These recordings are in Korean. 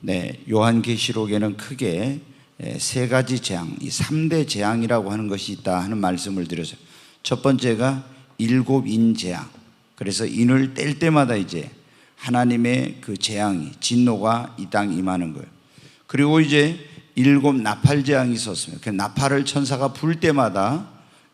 네, 요한계시록에는 크게 세 가지 재앙, 이 3대 재앙이라고 하는 것이 있다 하는 말씀을 드렸어요. 첫 번째가 일곱 인 재앙. 그래서 인을 뗄 때마다 이제 하나님의 그 재앙이, 진노가 이 땅에 임하는 거예요. 그리고 이제 일곱 나팔 재앙이 있었습니다. 그 나팔을 천사가 불 때마다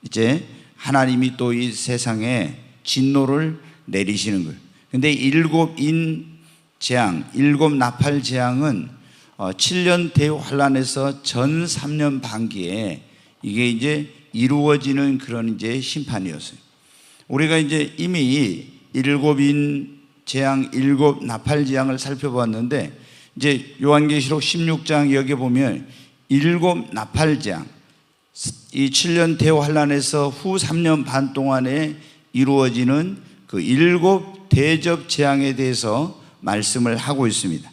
이제 하나님이 또 이 세상에 진노를 내리시는 거예요. 근데 일곱 인 재앙, 일곱 나팔 재앙은 7년 대환란에서 전 3년 반기에 이게 이제 이루어지는 그런 이제 심판이었어요. 우리가 이제 이미 일곱인 재앙, 일곱 나팔 재앙을 살펴봤는데, 이제 요한계시록 16장 여기 보면 일곱 나팔 재앙, 이 7년 대환란에서 후 3년 반 동안에 이루어지는 그 일곱 대접 재앙에 대해서 말씀을 하고 있습니다.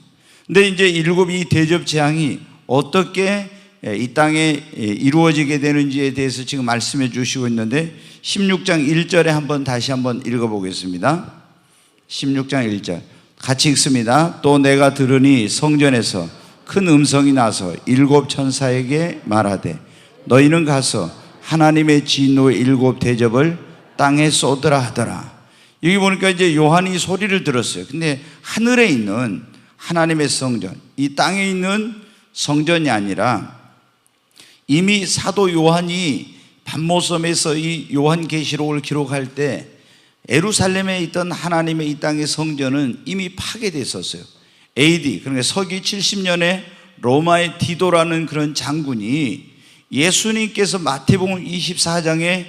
근데 이제 일곱 이 대접 재앙이 어떻게 이 땅에 이루어지게 되는지에 대해서 지금 말씀해 주시고 있는데, 16장 1절에 한번 다시 한번 읽어보겠습니다. 16장 1절 같이 읽습니다. 또 내가 들으니 성전에서 큰 음성이 나서 일곱 천사에게 말하되 너희는 가서 하나님의 진노의 일곱 대접을 땅에 쏟으라 하더라. 여기 보니까 이제 요한이 소리를 들었어요. 근데 하늘에 있는 하나님의 성전, 이 땅에 있는 성전이 아니라 이미 사도 요한이 patmos섬에서 이 요한계시록을 기록할 때 예루살렘에 있던 하나님의 이 땅의 성전은 이미 파괴됐었어요. AD, 그러니까 서기 70년에 로마의 디도라는 그런 장군이 예수님께서 마태복음 24장에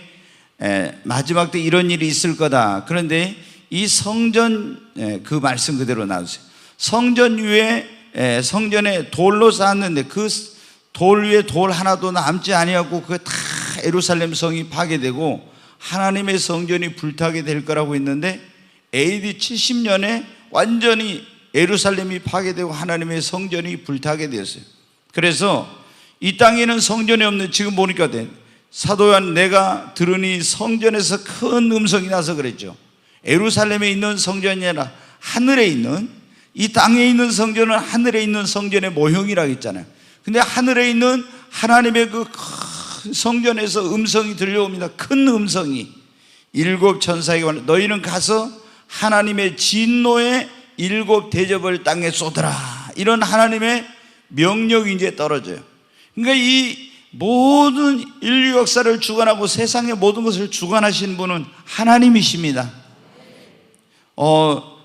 마지막 때 이런 일이 있을 거다. 그런데 이 성전 그 말씀 그대로 나왔어요. 성전 위에 성전에 돌로 쌓았는데 그 돌 위에 돌 하나도 남지 아니하고 그게 다 예루살렘 성이 파괴되고 하나님의 성전이 불타게 될 거라고 했는데 AD 70년에 완전히 예루살렘이 파괴되고 하나님의 성전이 불타게 되었어요. 그래서 이 땅에는 성전이 없는, 지금 보니까 사도 요한 내가 들으니 성전에서 큰 음성이 나서 그랬죠. 예루살렘에 있는 성전이 아니라 하늘에 있는, 이 땅에 있는 성전은 하늘에 있는 성전의 모형이라고 했잖아요. 근데 하늘에 있는 하나님의 그 큰 성전에서 음성이 들려옵니다. 큰 음성이 일곱 천사에게 말해 너희는 가서 하나님의 진노의 일곱 대접을 땅에 쏟으라. 이런 하나님의 명령이 이제 떨어져요. 그러니까 이 모든 인류 역사를 주관하고 세상의 모든 것을 주관하신 분은 하나님이십니다.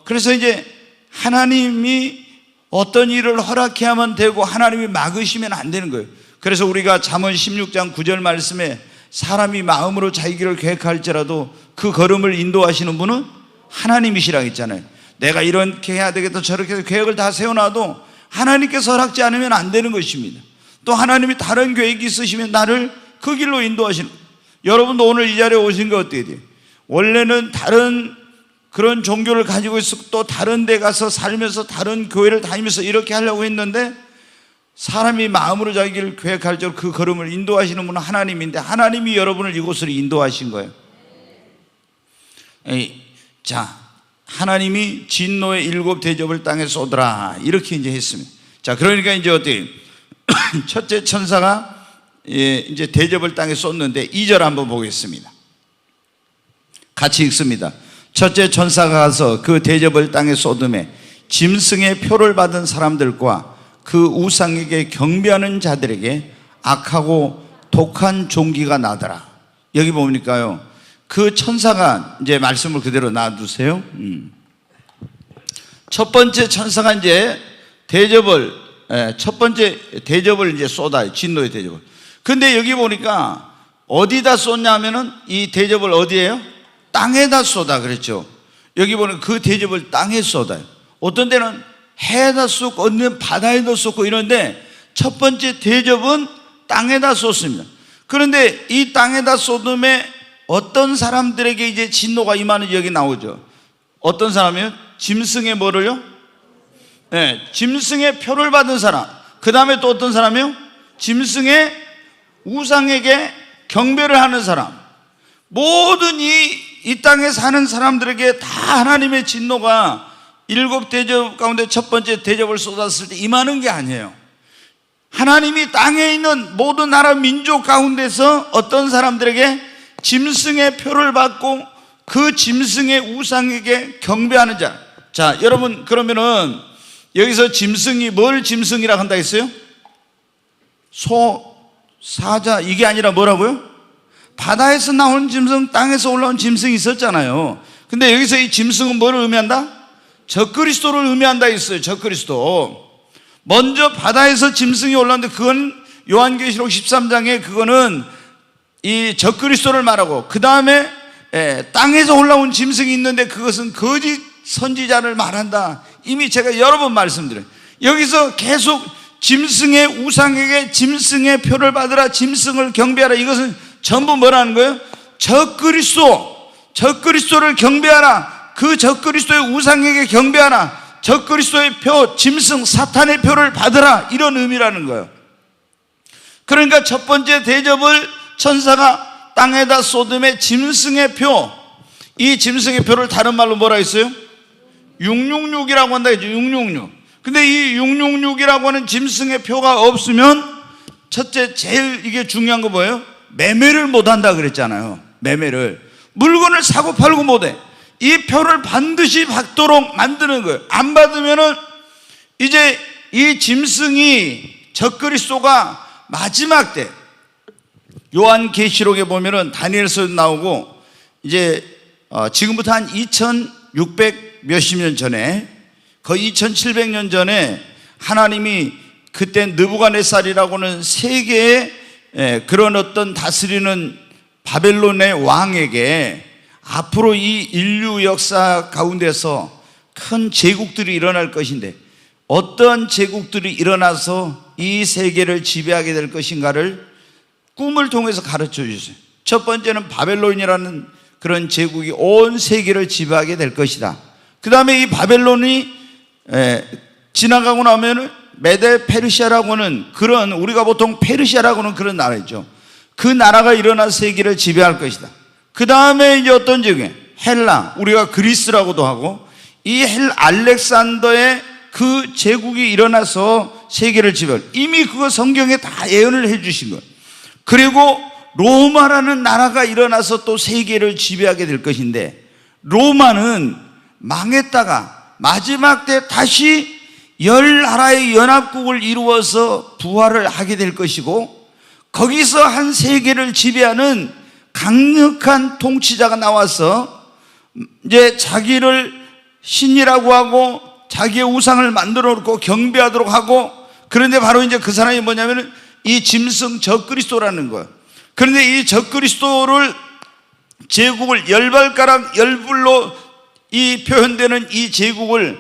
그래서 이제 하나님이 어떤 일을 허락해야만 되고 하나님이 막으시면 안 되는 거예요. 그래서 우리가 잠언 16장 9절 말씀에 사람이 마음으로 자기 길을 계획할지라도 그 걸음을 인도하시는 분은 하나님이시라고 했잖아요. 내가 이렇게 해야 되겠다 저렇게 해서 계획을 다 세워놔도 하나님께서 허락지 않으면 안 되는 것입니다. 또 하나님이 다른 계획이 있으시면 나를 그 길로 인도하시는 거예요. 여러분도 오늘 이 자리에 오신 거 어때야 돼요? 원래는 다른 그런 종교를 가지고 있었고 또 다른 데 가서 살면서 다른 교회를 다니면서 이렇게 하려고 했는데 사람이 마음으로 자기 길을 계획할 줄 그 걸음을 인도하시는 분은 하나님인데 하나님이 여러분을 이곳으로 인도하신 거예요. 자, 하나님이 진노의 일곱 대접을 땅에 쏟으라 이렇게 이제 했습니다. 자, 그러니까 이제 어때요? 첫째 천사가 이제 대접을 땅에 쏟는데 2절 한번 보겠습니다. 같이 읽습니다. 첫째 천사가 가서 그 대접을 땅에 쏟음에 짐승의 표를 받은 사람들과 그 우상에게 경배하는 자들에게 악하고 독한 종기가 나더라. 여기 보니까요, 그 천사가 이제 말씀을 그대로 놔두세요. 첫 번째 천사가 이제 대접을, 첫 번째 대접을 이제 쏟아요. 진노의 대접을. 근데 여기 보니까 어디다 쏟냐면은 이 대접을 어디에요? 땅에다 쏟아 그랬죠. 여기 보니까 그 대접을 땅에 쏟아요. 어떤 데는 해에다 쏟고 어떤 데는 바다에다 쏟고 이런데 첫 번째 대접은 땅에다 쏟습니다. 그런데 이 땅에다 쏟음에 어떤 사람들에게 이제 진노가 임하는지 여기 나오죠. 어떤 사람이요? 짐승의 뭐를요? 네, 짐승의 표를 받은 사람. 그 다음에 또 어떤 사람이요? 짐승의 우상에게 경배를 하는 사람. 모든 이 땅에 사는 사람들에게 다 하나님의 진노가 일곱 대접 가운데 첫 번째 대접을 쏟았을 때 임하는 게 아니에요. 하나님이 땅에 있는 모든 나라 민족 가운데서 어떤 사람들에게 짐승의 표를 받고 그 짐승의 우상에게 경배하는 자. 자, 여러분, 그러면은 여기서 짐승이 뭘 짐승이라고 한다 했어요? 소, 사자, 이게 아니라 뭐라고요? 바다에서 나온 짐승, 땅에서 올라온 짐승이 있었잖아요. 근데 여기서 이 짐승은 뭐를 의미한다? 적그리스도를 의미한다 했어요. 적그리스도. 먼저 바다에서 짐승이 올라왔는데 그건 요한계시록 13장에 그거는 이 적그리스도를 말하고, 그 다음에 땅에서 올라온 짐승이 있는데 그것은 거짓 선지자를 말한다. 이미 제가 여러 번 말씀드려요. 여기서 계속 짐승의 우상에게 짐승의 표를 받으라, 짐승을 경배하라. 이것은 전부 뭐라는 거예요? 적그리스도를 경배하라. 그 적그리스도의 우상에게 경배하라. 적그리스도의 표, 짐승, 사탄의 표를 받으라. 이런 의미라는 거예요. 그러니까 첫 번째 대접을 천사가 땅에다 쏟음에 짐승의 표, 이 짐승의 표를 다른 말로 뭐라 했어요? 666이라고 한다 했죠. 666. 근데 이 666이라고 하는 짐승의 표가 없으면 첫째, 제일 이게 중요한 거 뭐예요? 매매를 못 한다 그랬잖아요. 매매를. 물건을 사고 팔고 못 해. 이 표를 반드시 받도록 만드는 거예요. 안 받으면은 이제 이 짐승이 적그리스도가 마지막 때, 요한계시록에 보면은 다니엘서도 나오고, 이제 지금부터 한 2600 몇십 년 전에, 거의 2700년 전에 하나님이 그때 느부갓네살이라고는 세계의 그런 어떤 다스리는 바벨론의 왕에게 앞으로 이 인류 역사 가운데서 큰 제국들이 일어날 것인데 어떤 제국들이 일어나서 이 세계를 지배하게 될 것인가를 꿈을 통해서 가르쳐 주셨어요. 첫 번째는 바벨론이라는 그런 제국이 온 세계를 지배하게 될 것이다. 그 다음에 이 바벨론이 지나가고 나면 메데 페르시아라고는, 그런 우리가 보통 페르시아라고는 그런 나라죠. 그 나라가 일어나 세계를 지배할 것이다. 그 다음에 이제 어떤 제국이 헬라, 우리가 그리스라고도 하고, 이 알렉산더의 그 제국이 일어나서 세계를 지배할, 이미 그거 성경에 다 예언을 해 주신 거예요. 그리고 로마라는 나라가 일어나서 또 세계를 지배하게 될 것인데, 로마는 망했다가 마지막 때 다시 10나라의 연합국을 이루어서 부활을 하게 될 것이고, 거기서 한 세계를 지배하는 강력한 통치자가 나와서 이제 자기를 신이라고 하고 자기의 우상을 만들어 놓고 경배하도록 하고, 그런데 바로 이제 그 사람이 뭐냐면 이 짐승 적그리스도라는 거예요. 그런데 이 적그리스도를, 제국을 열발가락 열불로 이 표현되는 이 제국을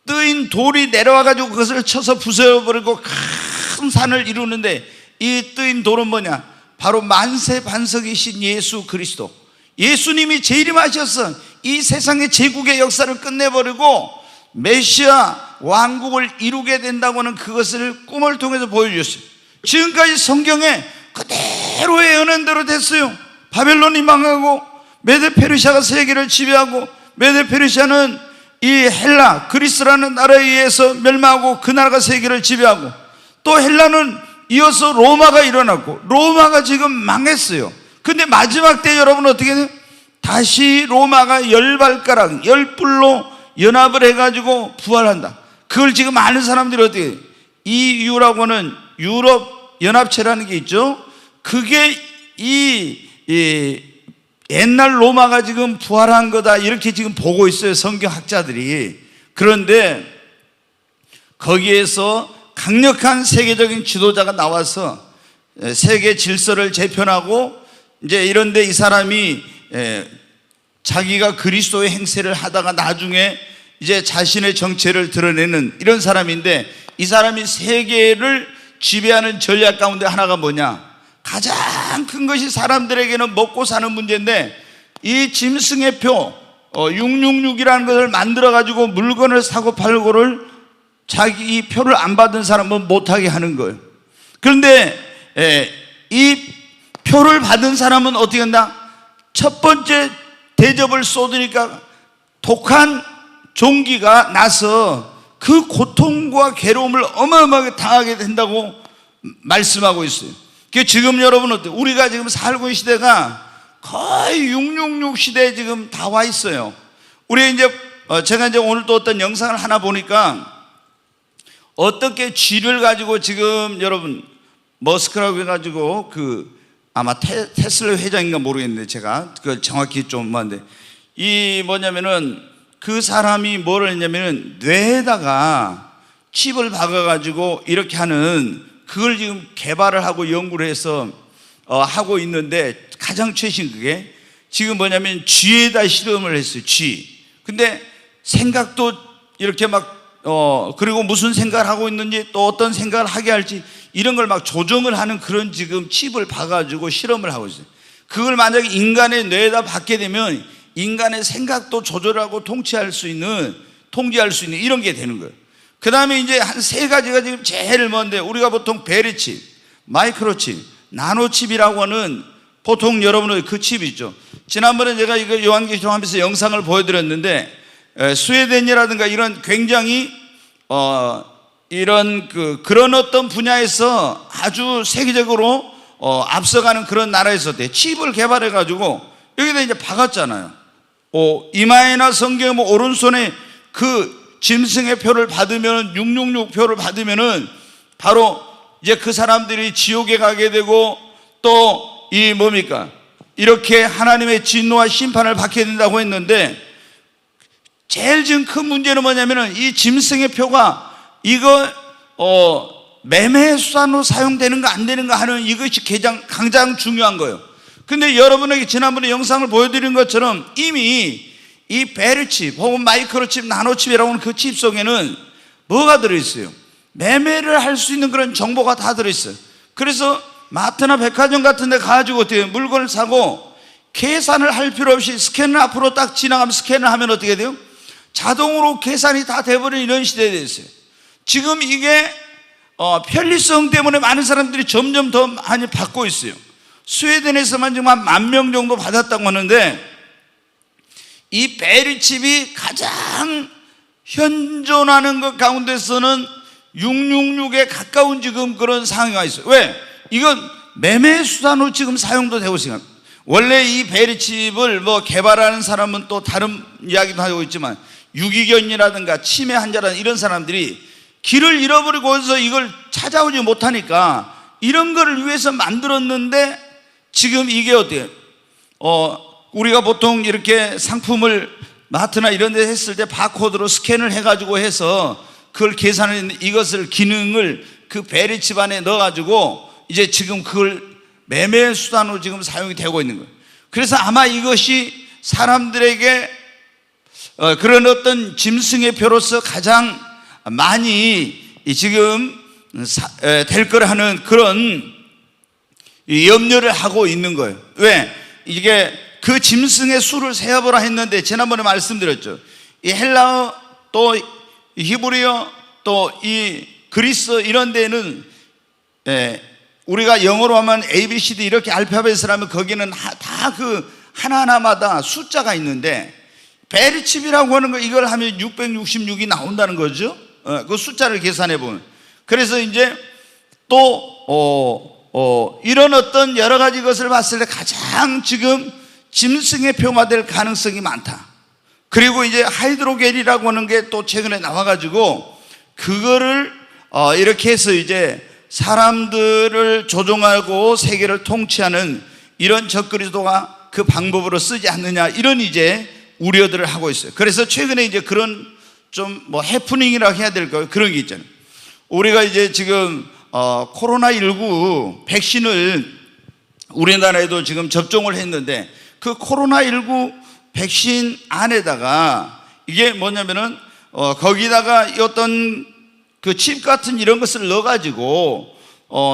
뜨인 돌이 내려와 가지고 그것을 쳐서 부숴버리고 큰 산을 이루는데, 이 뜨인 돌은 뭐냐? 바로 만세 반석이신 예수 그리스도. 예수님이 재림하셔서 이 세상의 제국의 역사를 끝내버리고 메시아 왕국을 이루게 된다고 하는 그것을 꿈을 통해서 보여주셨어요. 지금까지 성경에 그대로 예언한 대로 됐어요. 바벨론이 망하고 메데 페르시아가 세계를 지배하고, 메데 페르시아는 이 헬라, 그리스라는 나라에 의해서 멸망하고 그 나라가 세계를 지배하고, 또 헬라는 이어서 로마가 일어났고, 로마가 지금 망했어요. 근데 마지막 때 여러분 어떻게 돼요? 다시 로마가 열발가락 열불로 연합을 해가지고 부활한다. 그걸 지금 아는 사람들이 어떻게 해요? EU라고 하는 유럽 연합체라는 게 있죠. 그게 이 옛날 로마가 지금 부활한 거다, 이렇게 지금 보고 있어요, 성경학자들이. 그런데 거기에서 강력한 세계적인 지도자가 나와서 세계 질서를 재편하고, 이제 이런데 이 사람이 자기가 그리스도의 행세를 하다가 나중에 이제 자신의 정체를 드러내는 이런 사람인데, 이 사람이 세계를 지배하는 전략 가운데 하나가 뭐냐? 가장 큰 것이 사람들에게는 먹고 사는 문제인데, 이 짐승의 표 666이라는 것을 만들어 가지고 물건을 사고 팔고를 자기 이 표를 안 받은 사람은 못하게 하는 거예요. 그런데 이 표를 받은 사람은 어떻게 한다? 첫 번째 대접을 쏟으니까 독한 종기가 나서 그 고통과 괴로움을 어마어마하게 당하게 된다고 말씀하고 있어요. 지금 여러분 어때요? 우리가 지금 살고 있는 시대가 거의 666 시대에 지금 다 와 있어요. 우리 이제 제가 이제 오늘 또 어떤 영상을 하나 보니까 어떻게 쥐를 가지고 지금 여러분 머스크라고 해가지고 아마 테슬라 회장인가 모르겠는데 제가 정확히 좀 뭔데 이 뭐냐면은 그 사람이 뭐를 했냐면은 뇌에다가 칩을 박아가지고 이렇게 하는 그걸 지금 개발을 하고 연구를 해서 하고 있는데 가장 최신 그게 지금 뭐냐면 쥐에다 실험을 했어요. 쥐. 근데 생각도 이렇게 그리고 무슨 생각을 하고 있는지 또 어떤 생각을 하게 할지 이런 걸 막 조정을 하는 그런 지금 칩을 박아가지고 실험을 하고 있어요. 그걸 만약에 인간의 뇌에다 박게 되면 인간의 생각도 조절하고 통제할 수 있는 이런 게 되는 거예요. 그 다음에 이제 한 세 가지가 지금 제일 먼데 우리가 보통 베리칩, 마이크로칩, 나노칩이라고 하는 보통 여러분의 그 칩이 있죠. 지난번에 제가 이거 요한계시록 하면서 영상을 보여드렸는데 스웨덴이라든가 이런 굉장히 이런 그런 어떤 분야에서 아주 세계적으로 앞서가는 그런 나라에서 칩을 개발해 가지고 여기다 이제 박았잖아요. 이마에나 성경의 오른손에 그 짐승의 표를 받으면 666 표를 받으면은 바로 이제 그 사람들이 지옥에 가게 되고 또 이 뭡니까? 이렇게 하나님의 진노와 심판을 받게 된다고 했는데 제일 지금 큰 문제는 뭐냐면은 이 짐승의 표가 이거 매매 수단으로 사용되는가 안 되는가 하는 이것이 가장 중요한 거예요. 근데 여러분에게 지난번에 영상을 보여드린 것처럼 이미 이 베르칩 혹은 마이크로칩, 나노칩이라고 하는 그 칩 속에는 뭐가 들어있어요? 매매를 할 수 있는 그런 정보가 다 들어있어요. 그래서 마트나 백화점 같은 데 가가지고 어떻게 물건을 사고 계산을 할 필요 없이 스캔을 앞으로 딱 지나가면 스캔을 하면 어떻게 돼요? 자동으로 계산이 다 돼버리는 이런 시대에 됐어요. 지금 이게 편리성 때문에 많은 사람들이 점점 더 많이 받고 있어요. 스웨덴에서만 지금 한 10,000명 정도 받았다고 하는데 이 베리칩이 가장 현존하는 것 가운데서는 666에 가까운 지금 그런 상황이 있어요. 왜? 이건 매매 수단으로 지금 사용도 되고 있습니다. 원래 이 베리칩을 개발하는 사람은 또 다른 이야기도 하고 있지만 유기견이라든가 치매 환자라든가 이런 사람들이 길을 잃어버리고서 이걸 찾아오지 못하니까 이런 거를 위해서 만들었는데 지금 이게 어때요? 우리가 보통 이렇게 상품을 마트나 이런 데 했을 때 바코드로 스캔을 해가지고 해서 그걸 계산하는 이것을 기능을 그 베리칩 안에 넣어가지고 이제 지금 그걸 매매 수단으로 지금 사용이 되고 있는 거예요. 그래서 아마 이것이 사람들에게 그런 어떤 짐승의 표로서 가장 많이 지금 될 거라 하는 그런 염려를 하고 있는 거예요. 왜? 이게 그 짐승의 수를 세어보라 했는데 지난번에 말씀드렸죠. 이 헬라어 또 히브리어 또 이 그리스 이런 데는 우리가 영어로 하면 ABCD 이렇게 알파벳을 하면 거기는 다 그 하나하나마다 숫자가 있는데 베리칩이라고 하는 거 이걸 하면 666이 나온다는 거죠. 그 숫자를 계산해 보면. 그래서 이제 또 이런 어떤 여러 가지 것을 봤을 때 가장 지금 짐승의 표가 될 가능성이 많다. 그리고 이제 하이드로겔이라고 하는 게 또 최근에 나와가지고 그거를 이렇게 해서 이제 사람들을 조종하고 세계를 통치하는 이런 적그리스도가 그 방법으로 쓰지 않느냐 이런 이제 우려들을 하고 있어요. 그래서 최근에 이제 그런 좀 해프닝이라고 해야 될까요? 그런 게 있잖아요. 우리가 이제 지금 코로나19 백신을 우리나라에도 지금 접종을 했는데 그 코로나19 백신 안에다가 이게 뭐냐면은 거기다가 어떤 그 칩 같은 이런 것을 넣어가지고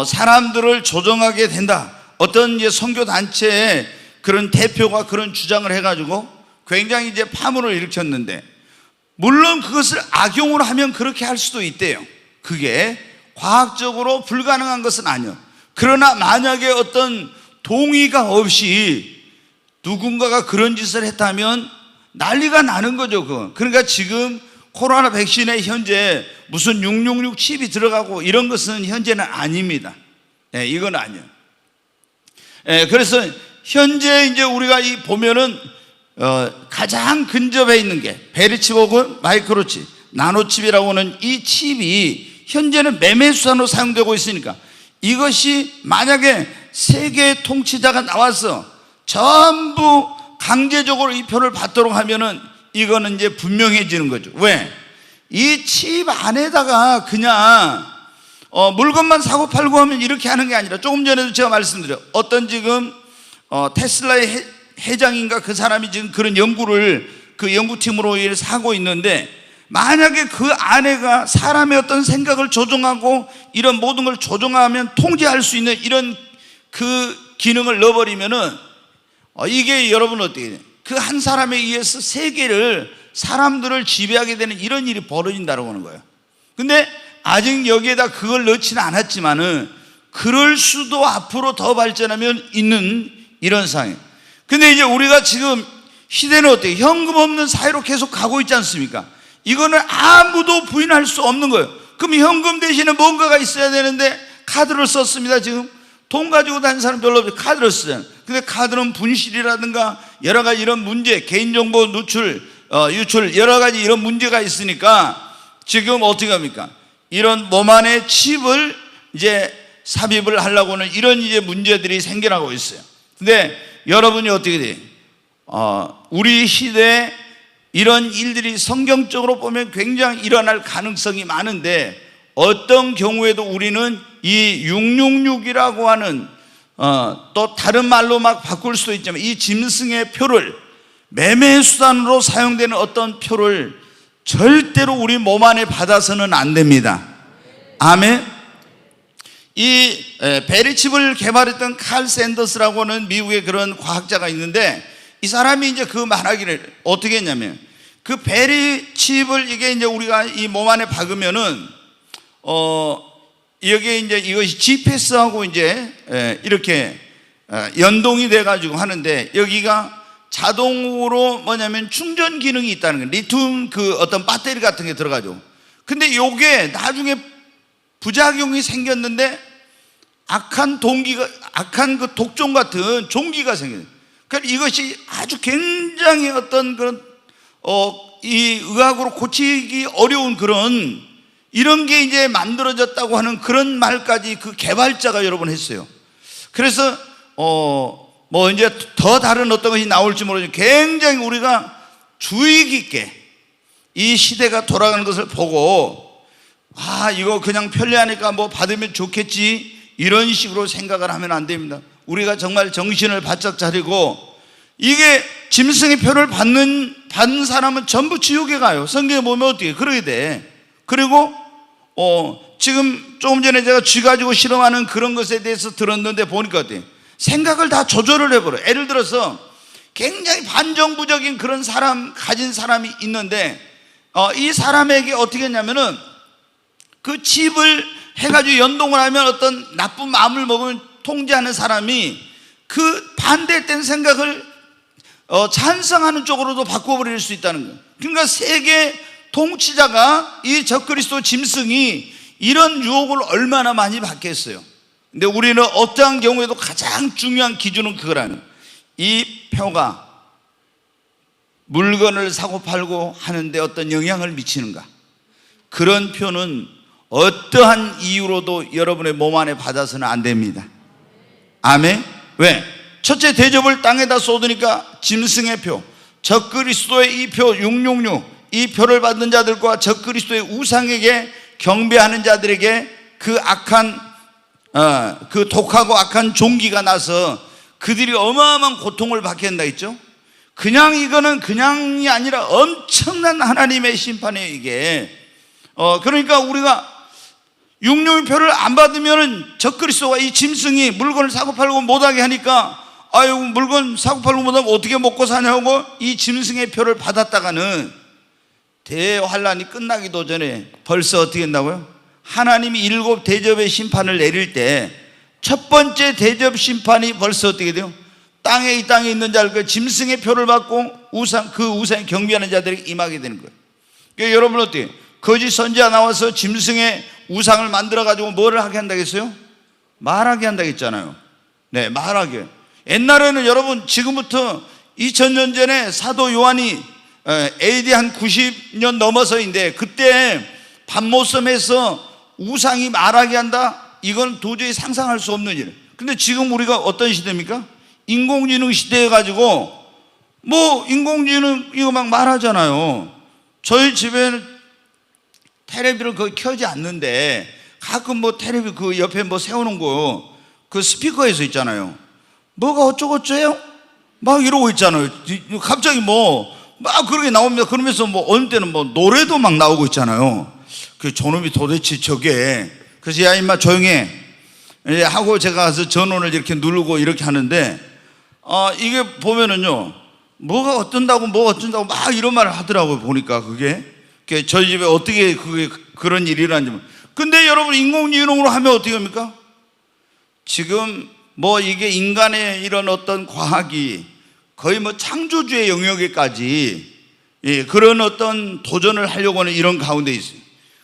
사람들을 조정하게 된다. 어떤 이제 선교 단체의 그런 대표가 그런 주장을 해가지고 굉장히 이제 파문을 일으켰는데 물론 그것을 악용을 하면 그렇게 할 수도 있대요. 그게 과학적으로 불가능한 것은 아니에요. 그러나 만약에 어떤 동의가 없이 누군가가 그런 짓을 했다면 난리가 나는 거죠. 그러니까 지금 코로나 백신에 현재 무슨 666 칩이 들어가고 이런 것은 현재는 아닙니다. 이건 아니에요. 그래서 현재 이제 우리가 보면은 가장 근접해 있는 게 베리칩 혹은 마이크로칩, 나노칩이라고 하는 이 칩이 현재는 매매수단으로 사용되고 있으니까 이것이 만약에 세계 통치자가 나와서 전부 강제적으로 이 표를 받도록 하면은 이거는 이제 분명해지는 거죠. 왜? 이 칩 안에다가 그냥 물건만 사고 팔고 하면 이렇게 하는 게 아니라, 조금 전에도 제가 말씀드려, 어떤 지금 테슬라의 회장인가 그 사람이 지금 그런 연구를 그 연구팀으로 하고 있는데, 만약에 그 안에가 사람의 어떤 생각을 조종하고 이런 모든 걸 조종하면 통제할 수 있는 이런 그 기능을 넣어버리면은 이게 여러분 어떻게 돼요? 그 한 사람에 의해서 세계를, 사람들을 지배하게 되는 이런 일이 벌어진다고 하는 거예요. 근데 아직 여기에다 그걸 넣지는 않았지만은 그럴 수도 앞으로 더 발전하면 있는 이런 상황이에요. 근데 이제 우리가 지금 시대는 어때요? 현금 없는 사회로 계속 가고 있지 않습니까? 이거는 아무도 부인할 수 없는 거예요. 그럼 현금 대신에 뭔가가 있어야 되는데 카드를 썼습니다. 지금 돈 가지고 다니는 사람 별로 없어요. 카드를 쓰잖아요. 근데 카드는 분실이라든가 여러 가지 이런 문제, 개인정보 유출 여러 가지 이런 문제가 있으니까 지금 어떻게 합니까? 이런 몸 안에 칩을 이제 삽입을 하려고 하는 이런 이제 문제들이 생겨나고 있어요. 근데 여러분이 어떻게 돼요? 우리 시대에 이런 일들이 성경적으로 보면 굉장히 일어날 가능성이 많은데, 어떤 경우에도 우리는 이 666이라고 하는 또 다른 말로 막 바꿀 수도 있지만 이 짐승의 표를, 매매수단으로 사용되는 어떤 표를 절대로 우리 몸 안에 받아서는 안 됩니다. 아멘. 이 베리칩을 개발했던 칼 샌더스라고 하는 미국의 그런 과학자가 있는데, 이 사람이 이제 그 말하기를 어떻게 했냐면, 그 베리칩을 이게 이제 우리가 이 몸 안에 박으면은 여기에 이제 이것이 GPS하고 이제 이렇게 연동이 돼 가지고 하는데, 여기가 자동으로 뭐냐면 충전 기능이 있다는 거예요. 리튬 그 어떤 배터리 같은 게 들어가죠. 근데 요게 나중에 부작용이 생겼는데 악한 그 독종 같은 종기가 생겨요. 그러니까 이것이 아주 굉장히 어떤 그런 이 의학으로 고치기 어려운 그런 이런 게 이제 만들어졌다고 하는 그런 말까지 그 개발자가 여러 번 했어요. 그래서 뭐 이제 더 다른 어떤 것이 나올지 모르지만 굉장히 우리가 주의 깊게 이 시대가 돌아가는 것을 보고, 이거 그냥 편리하니까 뭐 받으면 좋겠지 이런 식으로 생각을 하면 안 됩니다. 우리가 정말 정신을 바짝 차리고, 이게 짐승의 표를 받는 사람은 전부 지옥에 가요. 성경에 보면 어떻게 그러게 돼. 그리고 지금 조금 전에 제가 쥐 가지고 실험하는 그런 것에 대해서 들었는데 보니까 어때요? 생각을 다 조절을 해버려요. 예를 들어서 굉장히 반정부적인 그런 가진 사람이 있는데 이 사람에게 어떻게 했냐면은 그 칩을 해가지고 연동을 하면 어떤 나쁜 마음을 먹으면 통제하는 사람이 그 반대된 생각을 찬성하는 쪽으로도 바꿔버릴 수 있다는 거예요. 그러니까 세계 통치자가 이 적그리스도 짐승이 이런 유혹을 얼마나 많이 받겠어요. 근데 우리는 어떠한 경우에도 가장 중요한 기준은 그거라는 거예요. 이 표가 물건을 사고 팔고 하는데 어떤 영향을 미치는가? 그런 표는 어떠한 이유로도 여러분의 몸 안에 받아서는 안 됩니다. 아멘. 왜? 첫째, 대접을 땅에다 쏟으니까 짐승의 표, 적그리스도의 이 표 666, 이 표를 받는 자들과 적그리스도의 우상에게 경배하는 자들에게 그 악한 그 독하고 악한 종기가 나서 그들이 어마어마한 고통을 받게 한다 했죠. 그냥 이거는 그냥이 아니라 엄청난 하나님의 심판이에요, 이게. 그러니까 우리가 666표를 안 받으면은 적그리스도가 이 짐승이 물건을 사고 팔고 못하게 하니까, 아유, 물건 사고 팔고 못하면 어떻게 먹고 사냐고 이 짐승의 표를 받았다가는 대환란이 끝나기도 전에 벌써 어떻게 했나고요? 하나님이 7 대접의 심판을 내릴 때 첫 번째 대접 심판이 벌써 어떻게 돼요? 이 땅에 있는 자들, 그 짐승의 표를 받고 그 우상에 경배하는 자들에게 임하게 되는 거예요. 그러니까 여러분 어때요? 거짓 선지자 나와서 짐승의 우상을 만들어 가지고 뭐를 하게 한다겠어요? 말하게 한다겠잖아요. 네, 말하게. 옛날에는 여러분, 지금부터 2000년 전에 사도 요한이 AD 한 90년 넘어서인데, 그때 밤모섬에서 우상이 말하게 한다? 이건 도저히 상상할 수 없는 일. 근데 지금 우리가 어떤 시대입니까? 인공지능 시대에 가지고 뭐 인공지능 이거 막 말하잖아요. 저희 집에는 테레비를 거의 켜지 않는데 가끔 뭐 테레비 그 옆에 뭐 세우는 거 그 스피커에서 있잖아요. 뭐가 어쩌고저쩌요? 막 이러고 있잖아요. 갑자기 뭐 막 그렇게 나옵니다. 그러면서 뭐 어느 때는 뭐 노래도 막 나오고 있잖아요. 그 저놈이 도대체 저게. 그래서 야 임마 조용해 하고 제가 가서 전원을 이렇게 누르고 이렇게 하는데, 이게 보면은요, 뭐가 어쩐다고 막 이런 말을 하더라고요. 보니까 그게 저희 집에 어떻게 그런 일이 일어난지. 근데 여러분, 인공지능으로 하면 어떻게 합니까? 지금 뭐 이게 인간의 이런 어떤 과학이 거의 뭐 창조주의 영역에까지 그런 어떤 도전을 하려고 하는 이런 가운데 있어요.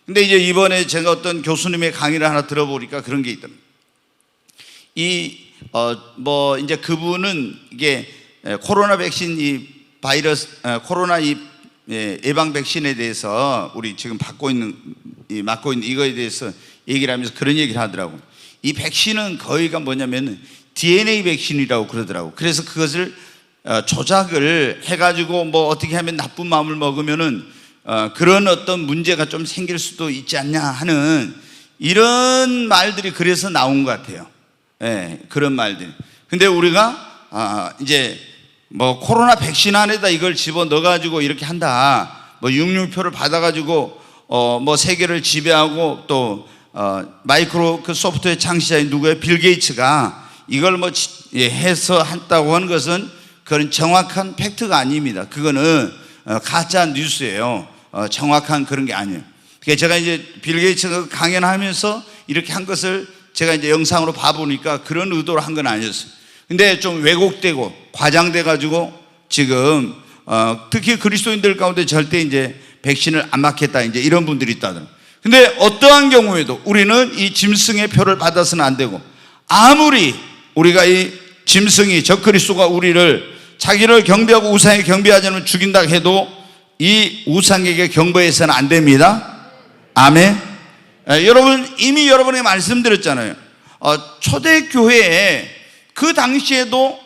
근데 이제 이번에 제가 어떤 교수님의 강의를 하나 들어보니까 그런 게 있더라고요. 뭐 이제 그분은 이게 코로나 백신 이 바이러스, 코로나 이 예방 백신에 대해서 우리 지금 맞고 있는 이거에 대해서 얘기를 하면서 그런 얘기를 하더라고요. 이 백신은 거의가 뭐냐면 DNA 백신이라고 그러더라고요. 그래서 그것을 조작을 해가지고 뭐 어떻게 하면 나쁜 마음을 먹으면은 그런 어떤 문제가 좀 생길 수도 있지 않냐 하는 이런 말들이 그래서 나온 것 같아요. 예, 그런 말들. 근데 우리가 이제 뭐 코로나 백신 안에다 이걸 집어 넣어가지고 이렇게 한다. 뭐 666표를 받아가지고 뭐 세계를 지배하고 또 마이크로소프트의 창시자인 누구예요? 빌 게이츠가 이걸 뭐 해서 한다고 하는 것은 그런 정확한 팩트가 아닙니다. 그거는 가짜 뉴스예요. 정확한 그런 게 아니에요. 그러니까 제가 이제 빌 게이츠가 강연하면서 이렇게 한 것을 제가 이제 영상으로 봐보니까 그런 의도로 한 건 아니었어요. 근데 좀 왜곡되고 과장돼 가지고 지금 특히 그리스도인들 가운데 절대 이제 백신을 안 맞겠다 이제 이런 분들이 있다더라고요. 근데 어떠한 경우에도 우리는 이 짐승의 표를 받아서는 안 되고, 아무리 우리가 이 짐승이 적그리스도가 우리를 자기를 경배하고 우상에 경배하지 않으면 죽인다 해도 이 우상에게 경배해서는 안 됩니다. 아멘. 여러분, 이미 여러분에게 말씀드렸잖아요. 초대교회에 그 당시에도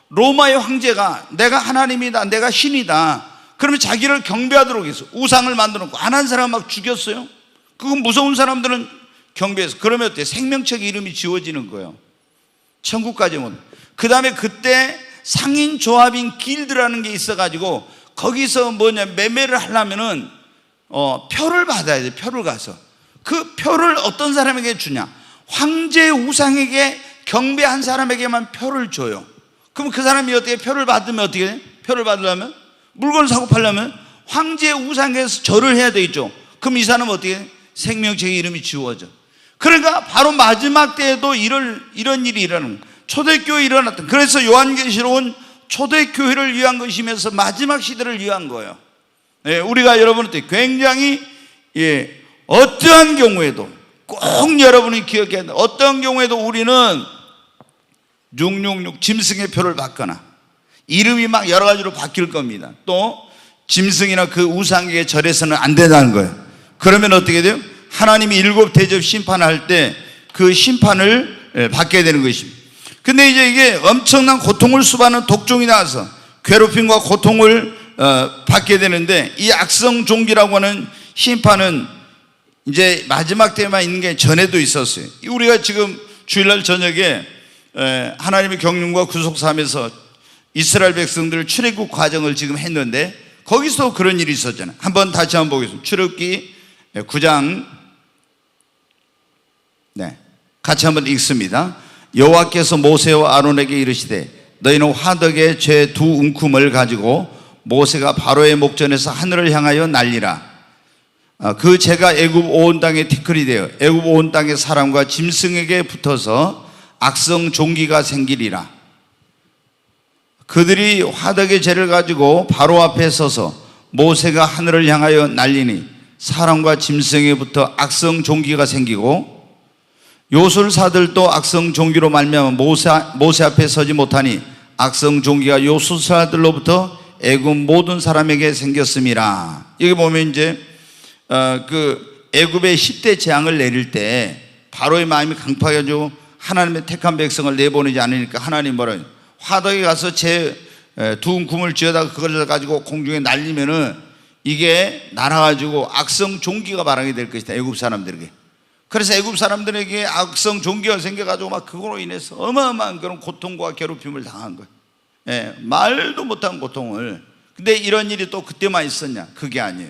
로마의 황제가 내가 하나님이다, 내가 신이다, 그러면 자기를 경배하도록 해서 우상을 만들어 놓고 안 한 사람 막 죽였어요. 그건 무서운 사람들은 경배해서. 그러면 어때? 생명책 이름이 지워지는 거예요. 천국까지 못. 그 다음에 그때 상인 조합인 길드라는 게 있어가지고 거기서 매매를 하려면은 표를 받아야 돼. 표를 가서 그 표를 어떤 사람에게 주냐? 황제 우상에게 경배한 사람에게만 표를 줘요. 그럼 그 사람이 어떻게 표를 받으면 어떻게 돼? 표를 받으려면 물건을 사고 팔려면 황제 우상에서 절을 해야 되겠죠. 그럼 이 사람은 어떻게 돼? 생명책의 이름이 지워져. 그러니까 바로 마지막 때에도 이런 일이 일어나는 거예요. 초대교회에 일어났던. 그래서 요한계시록은 초대교회를 위한 것이면서 마지막 시대를 위한 거예요. 우리가 여러분한테 굉장히 어떠한 경우에도 꼭 여러분이 기억해야 돼요. 어떠한 경우에도 우리는 666 짐승의 표를 받거나 이름이 막 여러 가지로 바뀔 겁니다. 또 짐승이나 그 우상에게 절해서는 안 된다는 거예요. 그러면 어떻게 돼요? 하나님이 일곱 대접 심판할 때 그 심판을 받게 되는 것입니다. 근데 이제 이게 엄청난 고통을 수반하는 독종이 나와서 괴롭힘과 고통을 받게 되는데, 이 악성 종기라고 하는 심판은 이제 마지막 때만 있는 게 전에도 있었어요. 우리가 지금 주일날 저녁에 하나님의 경륜과 구속사하면서 이스라엘 백성들 출애굽 과정을 지금 했는데 거기서 그런 일이 있었잖아요. 한번 다시 한번 보겠습니다. 출애굽기 9장 같이 한번 읽습니다. 여호와께서 모세와 아론에게 이르시되 너희는 화덕에 제 두 움큼을 가지고 모세가 바로의 목전에서 하늘을 향하여 날리라. 그 재가 애굽 온 땅에 티끌이 되어 애굽 온 땅의 사람과 짐승에게 붙어서 악성 종기가 생기리라. 그들이 화덕의 재를 가지고 바로 앞에 서서 모세가 하늘을 향하여 날리니 사람과 짐승에부터 악성 종기가 생기고 요술사들도 악성 종기로 말미암아 모세 앞에 서지 못하니 악성 종기가 요술사들로부터 애굽 모든 사람에게 생겼음이라. 여기 보면 이제 그 애굽의 10대 재앙을 내릴 때 바로의 마음이 강팍해가지고 하나님의 택한 백성을 내보내지 않으니까 하나님 뭐라 해요? 화덕에 가서 제 두은 kum을 쥐어다가 그걸 가지고 공중에 날리면은 이게 날아가지고 악성 종기가 발생이 될 것이다, 애굽 사람들에게. 그래서 애굽 사람들에게 악성 종기가 생겨가지고 막 그거로 인해서 어마어마한 그런 고통과 괴롭힘을 당한 거예요. 예, 말도 못한 고통을. 근데 이런 일이 또 그때만 있었냐? 그게 아니에요.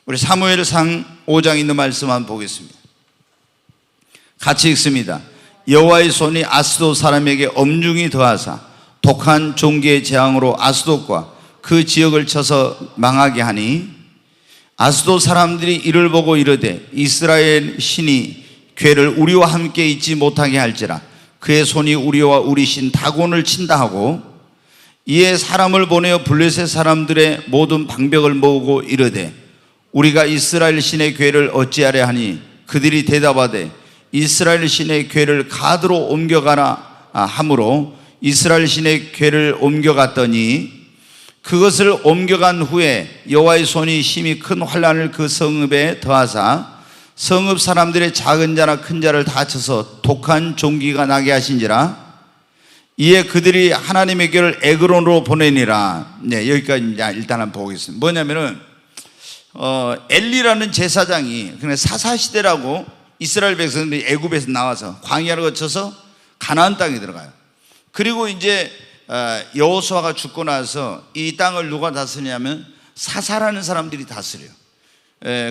우리 사무엘상 5장 있는 말씀 한번 보겠습니다. 같이 읽습니다. 여호와의 손이 아스돗 사람에게 엄중히 더하사 독한 종기의 재앙으로 아스돗과 그 지역을 쳐서 망하게 하니 아스돗 사람들이 이를 보고 이르되 이스라엘 신이 괴를 우리와 함께 있지 못하게 할지라 그의 손이 우리와 우리 신 다곤을 친다 하고 이에 사람을 보내어 블레셋 사람들의 모든 방벽을 모으고 이르되 우리가 이스라엘 신의 괴를 어찌하려 하니 그들이 대답하되 이스라엘 신의 괴를 가드로 옮겨가라 하므로 이스라엘 신의 괴를 옮겨갔더니 그것을 옮겨간 후에 여호와의 손이 심히 큰 환난을 그 성읍에 더하사 성읍 사람들의 작은 자나 큰 자를 다 쳐서 독한 종기가 나게 하신지라 이에 그들이 하나님의 괴를 에그론으로 보내니라. 네, 여기까지 이제 일단 한번 보겠습니다. 뭐냐면은 엘리라는 제사장이 그냥 사사시대라고 이스라엘 백성들이 애굽에서 나와서 광야를 거쳐서 가나안 땅에 들어가요. 그리고 이제 여호수아가 죽고 나서 이 땅을 누가 다스리냐면 사사라는 사람들이 다스려요.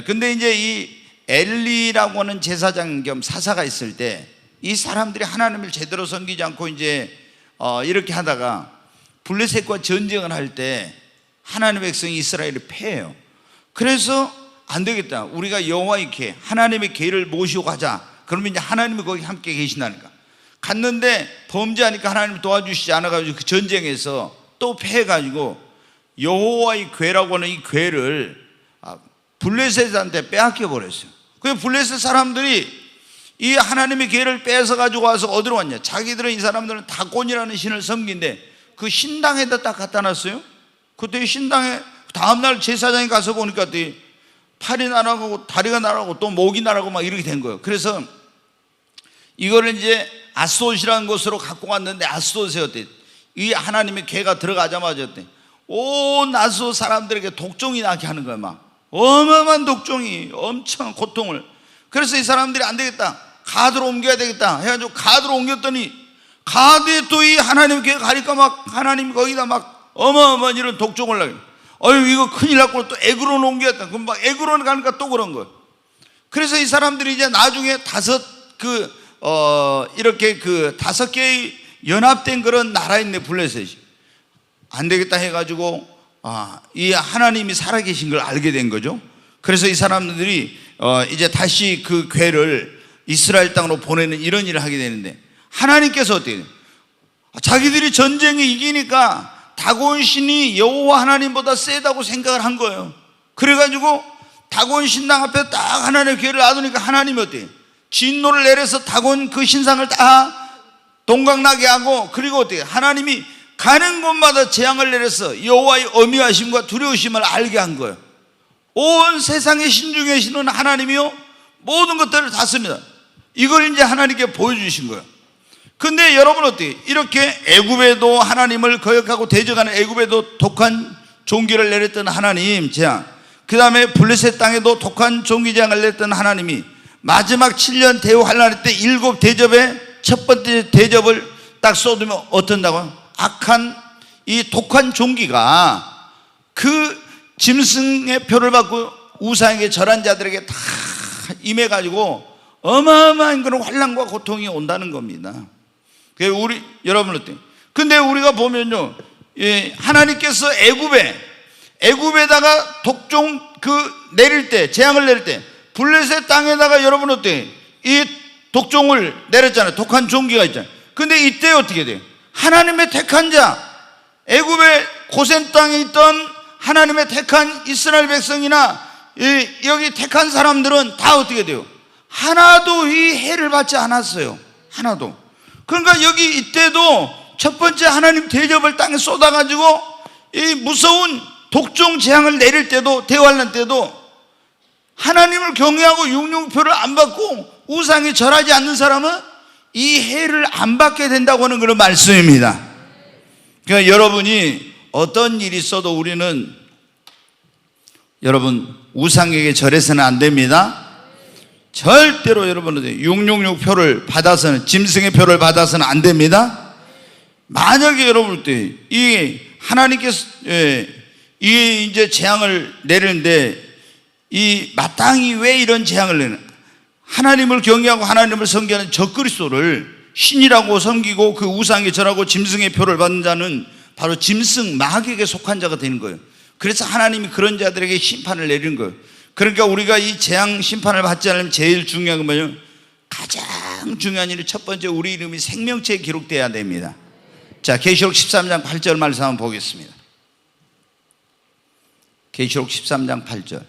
근데 이제 이 엘리라고 하는 제사장 겸 사사가 있을 때 이 사람들이 하나님을 제대로 섬기지 않고 이제 이렇게 하다가 블레셋과 전쟁을 할 때 하나님의 백성이 이스라엘을 패해요. 그래서 안 되겠다, 우리가 여호와의 궤 하나님의 궤를 모시고 가자. 그러면 이제 하나님이 거기 함께 계신다니까. 갔는데 범죄하니까 하나님 도와주시지 않아가지고 그 전쟁에서 또 패해가지고 여호와의 궤라고 하는 이 궤를 블레셋한테 빼앗겨 버렸어요. 그 블레셋 사람들이 이 하나님의 궤를 뺏어가지고 와서 어디로 왔냐? 자기들은 이 사람들은 다곤이라는 신을 섬긴데 그 신당에다 딱 갖다 놨어요. 그때 신당에 다음날 제사장이 가서 보니까 팔이 날아가고 다리가 날아가고 또 목이 날아가고 막 이렇게 된 거예요. 그래서 이거를 이제 아스돗이라는 곳으로 갖고 갔는데 아스돗에 어때? 이 하나님의 궤가 들어가자마자 어때? 온 아스돗 사람들에게 독종이 나게 하는 거야. 막 어마어마한 독종이 엄청 고통을. 그래서 이 사람들이 안 되겠다, 가드로 옮겨야 되겠다 해가지고 가드로 옮겼더니 가드에 또 이 하나님의 궤가 가니까 막 하나님이 거기다 막 어마어마한 이런 독종을 나게. 어휴, 이거 큰일 났고 또 에그론 옮겼다. 그럼 막 에그론 가니까 또 그런 거예요. 그래서 이 사람들이 이제 나중에 이렇게 그 5개의 연합된 그런 나라인데 블레셋이 안 되겠다 해가지고 이 하나님이 살아계신 걸 알게 된 거죠. 그래서 이 사람들이 이제 다시 그 궤를 이스라엘 땅으로 보내는 이런 일을 하게 되는데 하나님께서 어떻게 해요? 자기들이 전쟁에 이기니까 다곤 신이 여호와 하나님보다 세다고 생각을 한 거예요. 그래가지고 다곤 신당 앞에 딱 하나님의 궤를 놔두니까 하나님이 어때요? 진노를 내려서 다곤 그 신상을 다 동강나게 하고, 그리고 어떻게 하나님이 가는 곳마다 재앙을 내려서 여호와의 어미하심과 두려우심을 알게 한 거예요. 온 세상의 신중에 계시는 하나님이요 모든 것들을 다스립니다. 이걸 이제 하나님께 보여주신 거예요. 근데 여러분 어때요? 이렇게 애굽에도 하나님을 거역하고 대적하는 애굽에도 독한 종기를 내렸던 하나님 재앙, 그 다음에 블레셋 땅에도 독한 종기 재앙을 내렸던 하나님이 마지막 7년 대환란 때 7 대접의 첫 번째 대접을 딱 쏟으면 어떤다고요? 악한 이 독한 종기가 그 짐승의 표를 받고 우상에게 절한 자들에게 다 임해가지고 어마어마한 그런 환난과 고통이 온다는 겁니다. 우리 여러분 어때요? 근데 우리가 보면요, 하나님께서 애굽에다가 독종 내릴 때, 재앙을 내릴 때 블레셋 땅에다가 여러분 어때요? 이 독종을 내렸잖아요. 독한 종기가 있잖아요. 근데 이때 어떻게 돼요? 하나님의 택한 자, 애굽의 고센 땅에 있던 하나님의 택한 이스라엘 백성이나 여기 택한 사람들은 다 어떻게 돼요? 하나도 이 해를 받지 않았어요. 하나도. 그러니까 여기 이때도 첫 번째 하나님 대접을 땅에 쏟아가지고 이 무서운 독종 재앙을 내릴 때도, 대환란 때도 하나님을 경외하고 육류표를 안 받고 우상에 절하지 않는 사람은 이 해를 안 받게 된다고 하는 그런 말씀입니다. 그러니까 여러분이 어떤 일이 있어도 우리는, 여러분, 우상에게 절해서는 안 됩니다. 절대로 여러분은 666표를 받아서는, 짐승의 표를 받아서는 안 됩니다. 만약에 여러분 때 이 하나님께서 이 이제 재앙을 내리는데, 이 마땅히 왜 이런 재앙을 내는, 하나님을 경외하고 하나님을 섬기는 적그리스도를 신이라고 섬기고 그 우상에 절하고 짐승의 표를 받는 자는 바로 짐승, 마귀에게 속한 자가 되는 거예요. 그래서 하나님이 그런 자들에게 심판을 내리는 거예요. 그러니까 우리가 이 재앙 심판을 받지 않으면 제일 중요한 건 뭐예요? 가장 중요한 일이 첫 번째, 우리 이름이 생명체에 기록돼야 됩니다. 자, 계시록 13장 8절 말씀 한번 보겠습니다. 계시록 13장 8절.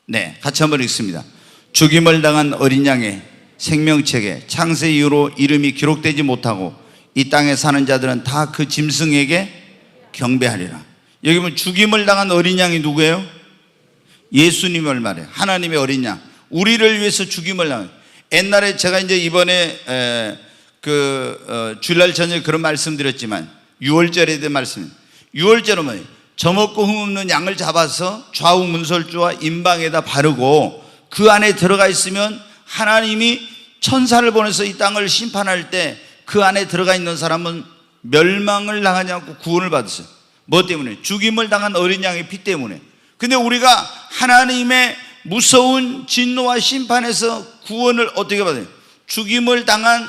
네, 같이 한번 읽습니다. 죽임을 당한 어린 양의 생명책에 창세 이후로 이름이 기록되지 못하고 이 땅에 사는 자들은 다 그 짐승에게 경배하리라. 여기 보면 죽임을 당한 어린 양이 누구예요? 예수님을 말해요. 하나님의 어린 양, 우리를 위해서 죽임을 당한. 옛날에 제가 이제 이번에 주일날 저녁에 그런 말씀드렸지만, 유월절에 대한 말씀. 유월절은 뭐예요? 젖먹고 흠없는 양을 잡아서 좌우 문설주와 임방에다 바르고 그 안에 들어가 있으면 하나님이 천사를 보내서 이 땅을 심판할 때 그 안에 들어가 있는 사람은 멸망을 당하지 않고 구원을 받았어요. 뭐 때문에? 죽임을 당한 어린 양의 피 때문에. 근데 우리가 하나님의 무서운 진노와 심판에서 구원을 어떻게 받아요? 죽임을 당한,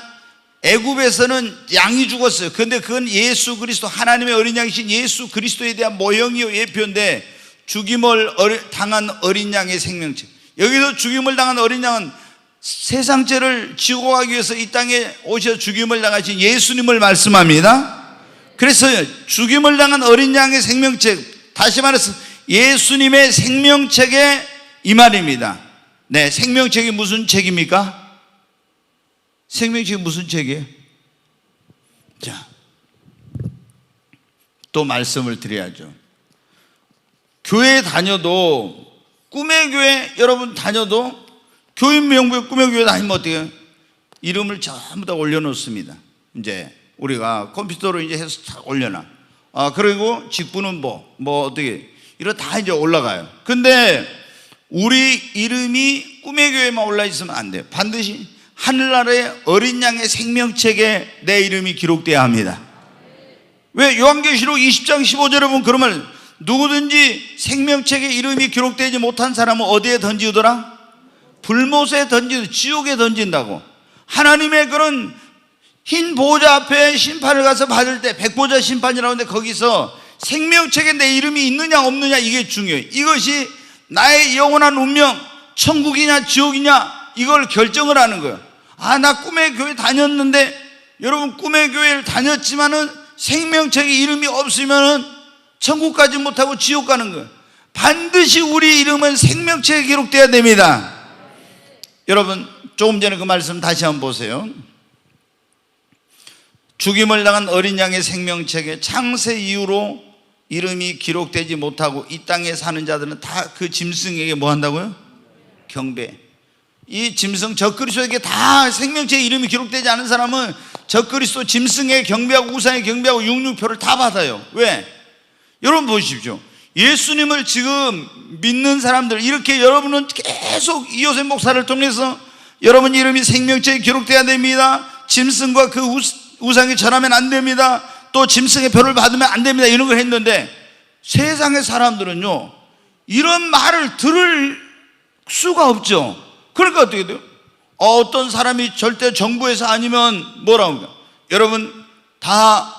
애굽에서는 양이 죽었어요. 그런데 그건 예수 그리스도, 하나님의 어린 양이신 예수 그리스도에 대한 모형이요, 예표인데, 죽임을 당한 어린 양의 생명체. 여기서 죽임을 당한 어린 양은 세상 죄를 지고 가기 위해서 이 땅에 오셔서 죽임을 당하신 예수님을 말씀합니다. 그래서 죽임을 당한 어린 양의 생명책, 다시 말해서 예수님의 생명책에 이 말입니다. 네, 생명책이 무슨 책입니까? 생명책이 무슨 책이에요? 자, 또 말씀을 드려야죠. 교회 다녀도, 꿈의 교회 여러분 다녀도, 교인 명부에 꿈의 교회 다니면 어떻게 해요? 이름을 전부 다 올려놓습니다. 이제 우리가 컴퓨터로 이제 해서 다 올려놔. 그리고 직분은 어떻게, 이거 다 이제 올라가요. 근데 우리 이름이 꿈의 교회만 올라 있으면 안 돼요. 반드시 하늘나라의 어린 양의 생명책에 내 이름이 기록돼야 합니다. 왜? 요한계시록 20장 15절에 보면 그런 말, 누구든지 생명책에 이름이 기록되지 못한 사람은 어디에 던지더라? 불못에 던지고 지옥에 던진다고. 하나님의 그런 흰 보좌 앞에 심판을 가서 받을 때, 백보자 심판이라고 하는데 거기서 생명책에 내 이름이 있느냐 없느냐, 이게 중요해요. 이것이 나의 영원한 운명, 천국이냐 지옥이냐, 이걸 결정을 하는 거예요. 나 꿈의 교회 다녔는데, 여러분 꿈의 교회를 다녔지만은 생명책에 이름이 없으면은 천국 가지 못하고 지옥 가는 거예요. 반드시 우리 이름은 생명책에 기록돼야 됩니다. 여러분, 조금 전에 그 말씀 다시 한번 보세요. 죽임을 당한 어린 양의 생명책에 창세 이후로 이름이 기록되지 못하고 이 땅에 사는 자들은 다 그 짐승에게 뭐 한다고요? 경배. 이 짐승, 적그리스도에게 다 생명책에 이름이 기록되지 않은 사람은 적그리스도, 짐승에 경배하고 우상에 경배하고 육류표를 다 받아요. 왜? 여러분 보십시오. 예수님을 지금 믿는 사람들, 이렇게 여러분은 계속 이호셉 목사를 통해서 여러분 이름이 생명책에 기록돼야 됩니다. 짐승과 그 우상에 절하면 안 됩니다. 또 짐승의 표를 받으면 안 됩니다. 이런 걸 했는데, 세상의 사람들은요, 이런 말을 들을 수가 없죠. 그러니까 어떻게 돼요? 어떤 사람이 절대 정부에서 아니면 뭐라고 합니까? 여러분 다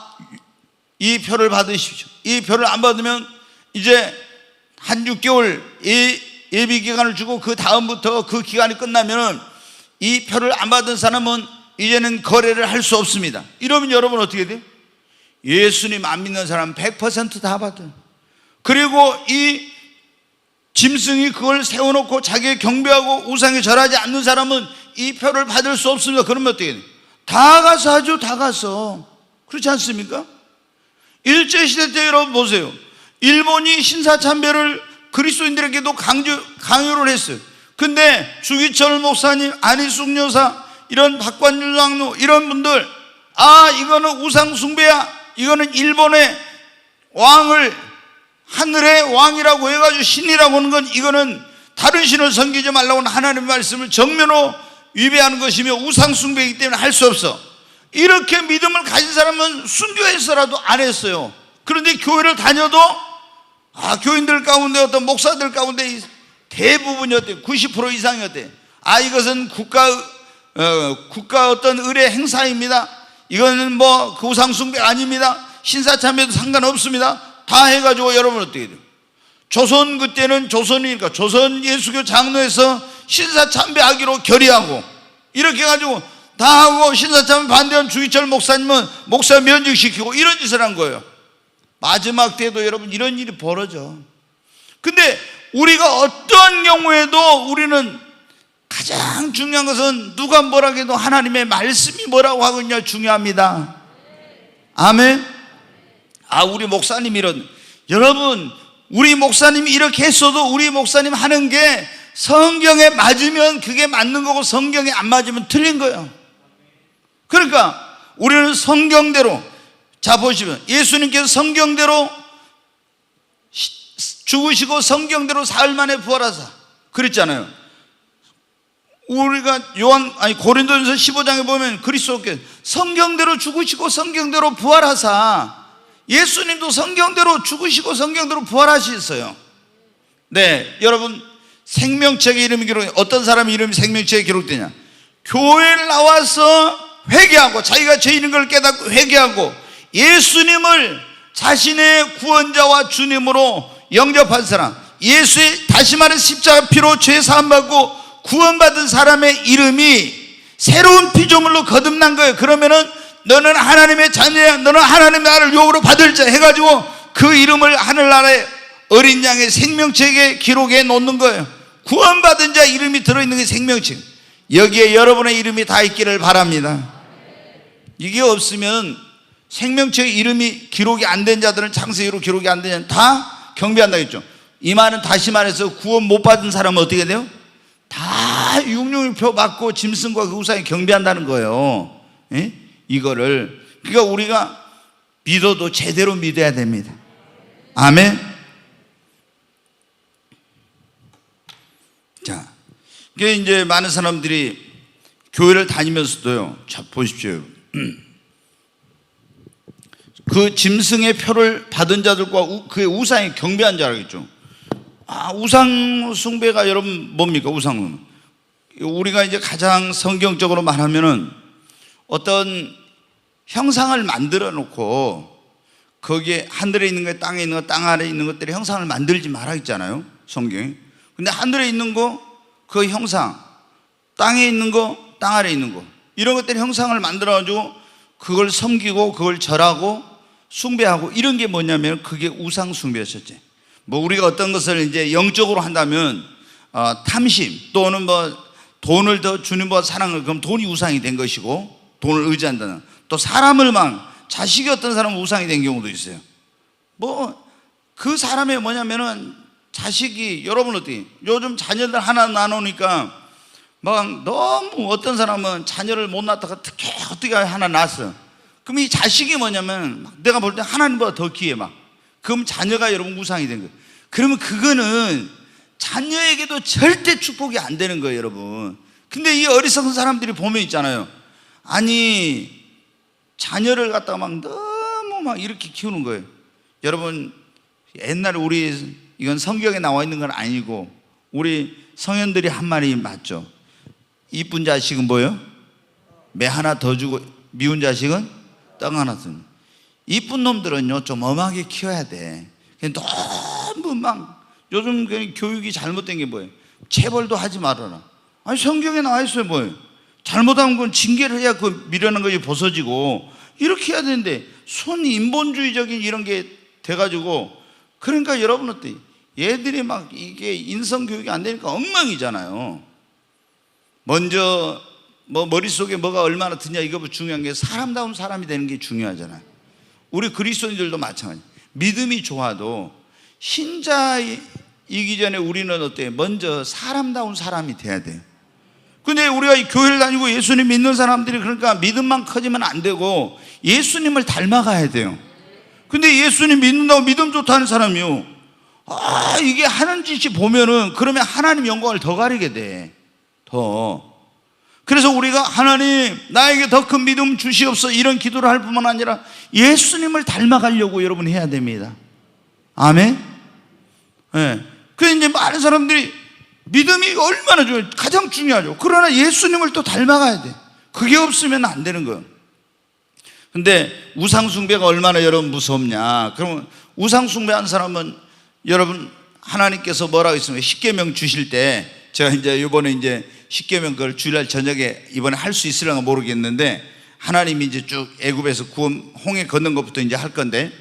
이 표를 받으십시오. 이 표를 안 받으면 이제 한 6개월 예비 기간을 주고 그 다음부터 그 기간이 끝나면 이 표를 안 받은 사람은 이제는 거래를 할 수 없습니다. 이러면 여러분 어떻게 돼요? 예수님 안 믿는 사람 100%다 받아요. 그리고 이 짐승이 그걸 세워놓고 자기의 경배하고 우상에 절하지 않는 사람은 이 표를 받을 수 없습니다. 그러면 어떻게 돼요? 다 가서 하죠. 다 가서. 그렇지 않습니까? 일제시대 때 여러분 보세요. 일본이 신사참배를 그리스도인들에게도 강요를 했어요. 근데 주기철 목사님, 안희숙 여사, 이런 박관주 장로, 이런 분들, 이거는 우상숭배야, 이거는 일본의 왕을 하늘의 왕이라고 해가지고 신이라고 하는 건, 이거는 다른 신을 섬기지 말라고 하는 하나님의 말씀을 정면으로 위배하는 것이며 우상숭배이기 때문에 할 수 없어. 이렇게 믿음을 가진 사람은 순교해서라도 안 했어요. 그런데 교회를 다녀도 교인들 가운데, 어떤 목사들 가운데 대부분이었대요. 90% 이상이었대요. 이것은 국가 어떤 의례 행사입니다. 이거는 뭐 그 우상숭배 아닙니다. 신사참배도 상관없습니다. 다 해가지고 여러분 어떻게 돼요? 조선, 그때는 조선이니까 조선 예수교 장로에서 신사참배하기로 결의하고 이렇게 해가지고 다 하고, 신사참배 반대한 주기철 목사님은 목사 면직시키고 이런 짓을 한 거예요. 마지막 때도 여러분 이런 일이 벌어져. 근데 우리가 어떤 경우에도 우리는 가장 중요한 것은 누가 뭐라 해도 하나님의 말씀이 뭐라고 하느냐 중요합니다. 아멘. 우리 목사님 여러분, 우리 목사님이 이렇게 했어도 우리 목사님 하는 게 성경에 맞으면 그게 맞는 거고, 성경에 안 맞으면 틀린 거예요. 그러니까 우리는 성경대로, 자 보시면 예수님께서 성경대로 죽으시고 성경대로 사흘 만에 부활하사 그랬잖아요. 우리가 고린도전서 15장에 보면 그리스도께서 성경대로 죽으시고 성경대로 부활하사, 예수님도 성경대로 죽으시고 성경대로 부활하셨어요. 네, 여러분, 생명책에 이름이 어떤 사람 이름이 생명책에 기록되냐? 교회를 나와서 회개하고, 자기가 죄인인 걸 깨닫고 회개하고 예수님을 자신의 구원자와 주님으로 영접한 사람, 예수의, 다시 말해 십자가 피로 죄 사함 받고 구원받은 사람의 이름이 새로운 피조물로 거듭난 거예요. 그러면은 너는 하나님의 자녀야, 너는 하나님의 나를 요구로 받을 자 해가지고 그 이름을 하늘나라의 어린 양의 생명책에 기록해 놓는 거예요. 구원받은 자 이름이 들어있는 게 생명책. 여기에 여러분의 이름이 다 있기를 바랍니다. 이게 없으면, 생명책에 이름이 기록이 안 된 자들은, 창세기로 기록이 안 된 자는 다 경배한다 했죠. 이 말은 다시 말해서 구원 못 받은 사람은 어떻게 돼요? 다 육룡표 받고 짐승과 그 우상에 경배한다는 거예요. 예? 이거를, 그러니까 우리가 믿어도 제대로 믿어야 됩니다. 아멘. 자, 이게 이제 많은 사람들이 교회를 다니면서도요, 자 보십시오. 그 짐승의 표를 받은 자들과 그의 우상에 경배한 자라겠죠. 우상 숭배가 여러분 뭡니까? 우상은 우리가 이제 가장 성경적으로 말하면은 어떤 형상을 만들어 놓고 거기에 하늘에 있는 거, 땅에 있는 거, 땅 아래에 있는 것들이 형상을 만들지 말아 있잖아요, 성경에. 근데 하늘에 있는 거, 그 형상, 땅에 있는 거, 땅 아래에 있는 거, 이런 것들이 형상을 만들어 가지고 그걸 섬기고 그걸 절하고 숭배하고, 이런 게 뭐냐면 그게 우상 숭배였었지. 뭐 우리가 어떤 것을 이제 영적으로 한다면 탐심, 또는 뭐 돈을 더 주님보다 사랑을, 그럼 돈이 우상이 된 것이고, 돈을 의지한다는, 또 사람을 자식이 어떤 사람은 우상이 된 경우도 있어요. 뭐 그 사람이 뭐냐면은 자식이, 여러분 어떻게, 요즘 자녀들 하나 나누니까 막 너무, 어떤 사람은 자녀를 못 낳다가 어떻게 하나 낳았어. 그럼 이 자식이 뭐냐면 내가 볼 때 하나님보다 더 귀해 막. 그럼 자녀가 여러분 우상이 된 거예요. 그러면 그거는 자녀에게도 절대 축복이 안 되는 거예요, 여러분. 근데 이 어리석은 사람들이 보면 있잖아요. 아니, 자녀를 갖다가 너무 이렇게 키우는 거예요. 여러분, 옛날에 이건 성경에 나와 있는 건 아니고 우리 성현들이 한 말이 맞죠. 이쁜 자식은 뭐예요? 매 하나 더 주고, 미운 자식은 떡 하나 줍니다. 이쁜 놈들은요 좀 엄하게 키워야 돼. 너무 요즘 교육이 잘못된 게 뭐예요? 체벌도 하지 말아라. 아니, 성경에 나와 있어요. 뭐예요? 잘못한 건 징계를 해야 그 미련한 것이 벗어지고, 이렇게 해야 되는데 손인본주의적인 이런 게 돼가지고, 그러니까 여러분 어때? 얘들이 막 이게 인성교육이 안 되니까 엉망이잖아요. 먼저 뭐 머릿속에 뭐가 얼마나 드냐 이거 중요한 게 사람다운 사람이 되는 게 중요하잖아요. 우리 그리스도인들도 마찬가지. 믿음이 좋아도 신자이기 전에 우리는 어때요? 먼저 사람다운 사람이 돼야 돼요. 근데 우리가 이 교회를 다니고 예수님 믿는 사람들이 그러니까 믿음만 커지면 안 되고 예수님을 닮아가야 돼요. 근데 예수님 믿는다고 믿음 좋다는 사람이요, 이게 하는 짓이 보면은 그러면 하나님 영광을 더 가리게 돼. 더. 그래서 우리가 하나님 나에게 더 큰 믿음 주시옵소서 이런 기도를 할 뿐만 아니라 예수님을 닮아가려고 여러분 해야 됩니다. 아멘. 네. 그래서 이제 많은 사람들이 믿음이 얼마나 중요해요. 가장 중요하죠. 그러나 예수님을 또 닮아가야 돼. 그게 없으면 안 되는 거예요. 근데 우상숭배가 얼마나 여러분 무섭냐. 그러면 우상숭배한 사람은 여러분 하나님께서 뭐라고 했습니까? 십계명 주실 때, 제가 이제 이번에 이제 십계명 그걸 주일날 저녁에 이번에 할 수 있으려나 모르겠는데, 하나님이 이제 쭉 애굽에서 구원 홍해 건넌 것부터 이제 할 건데,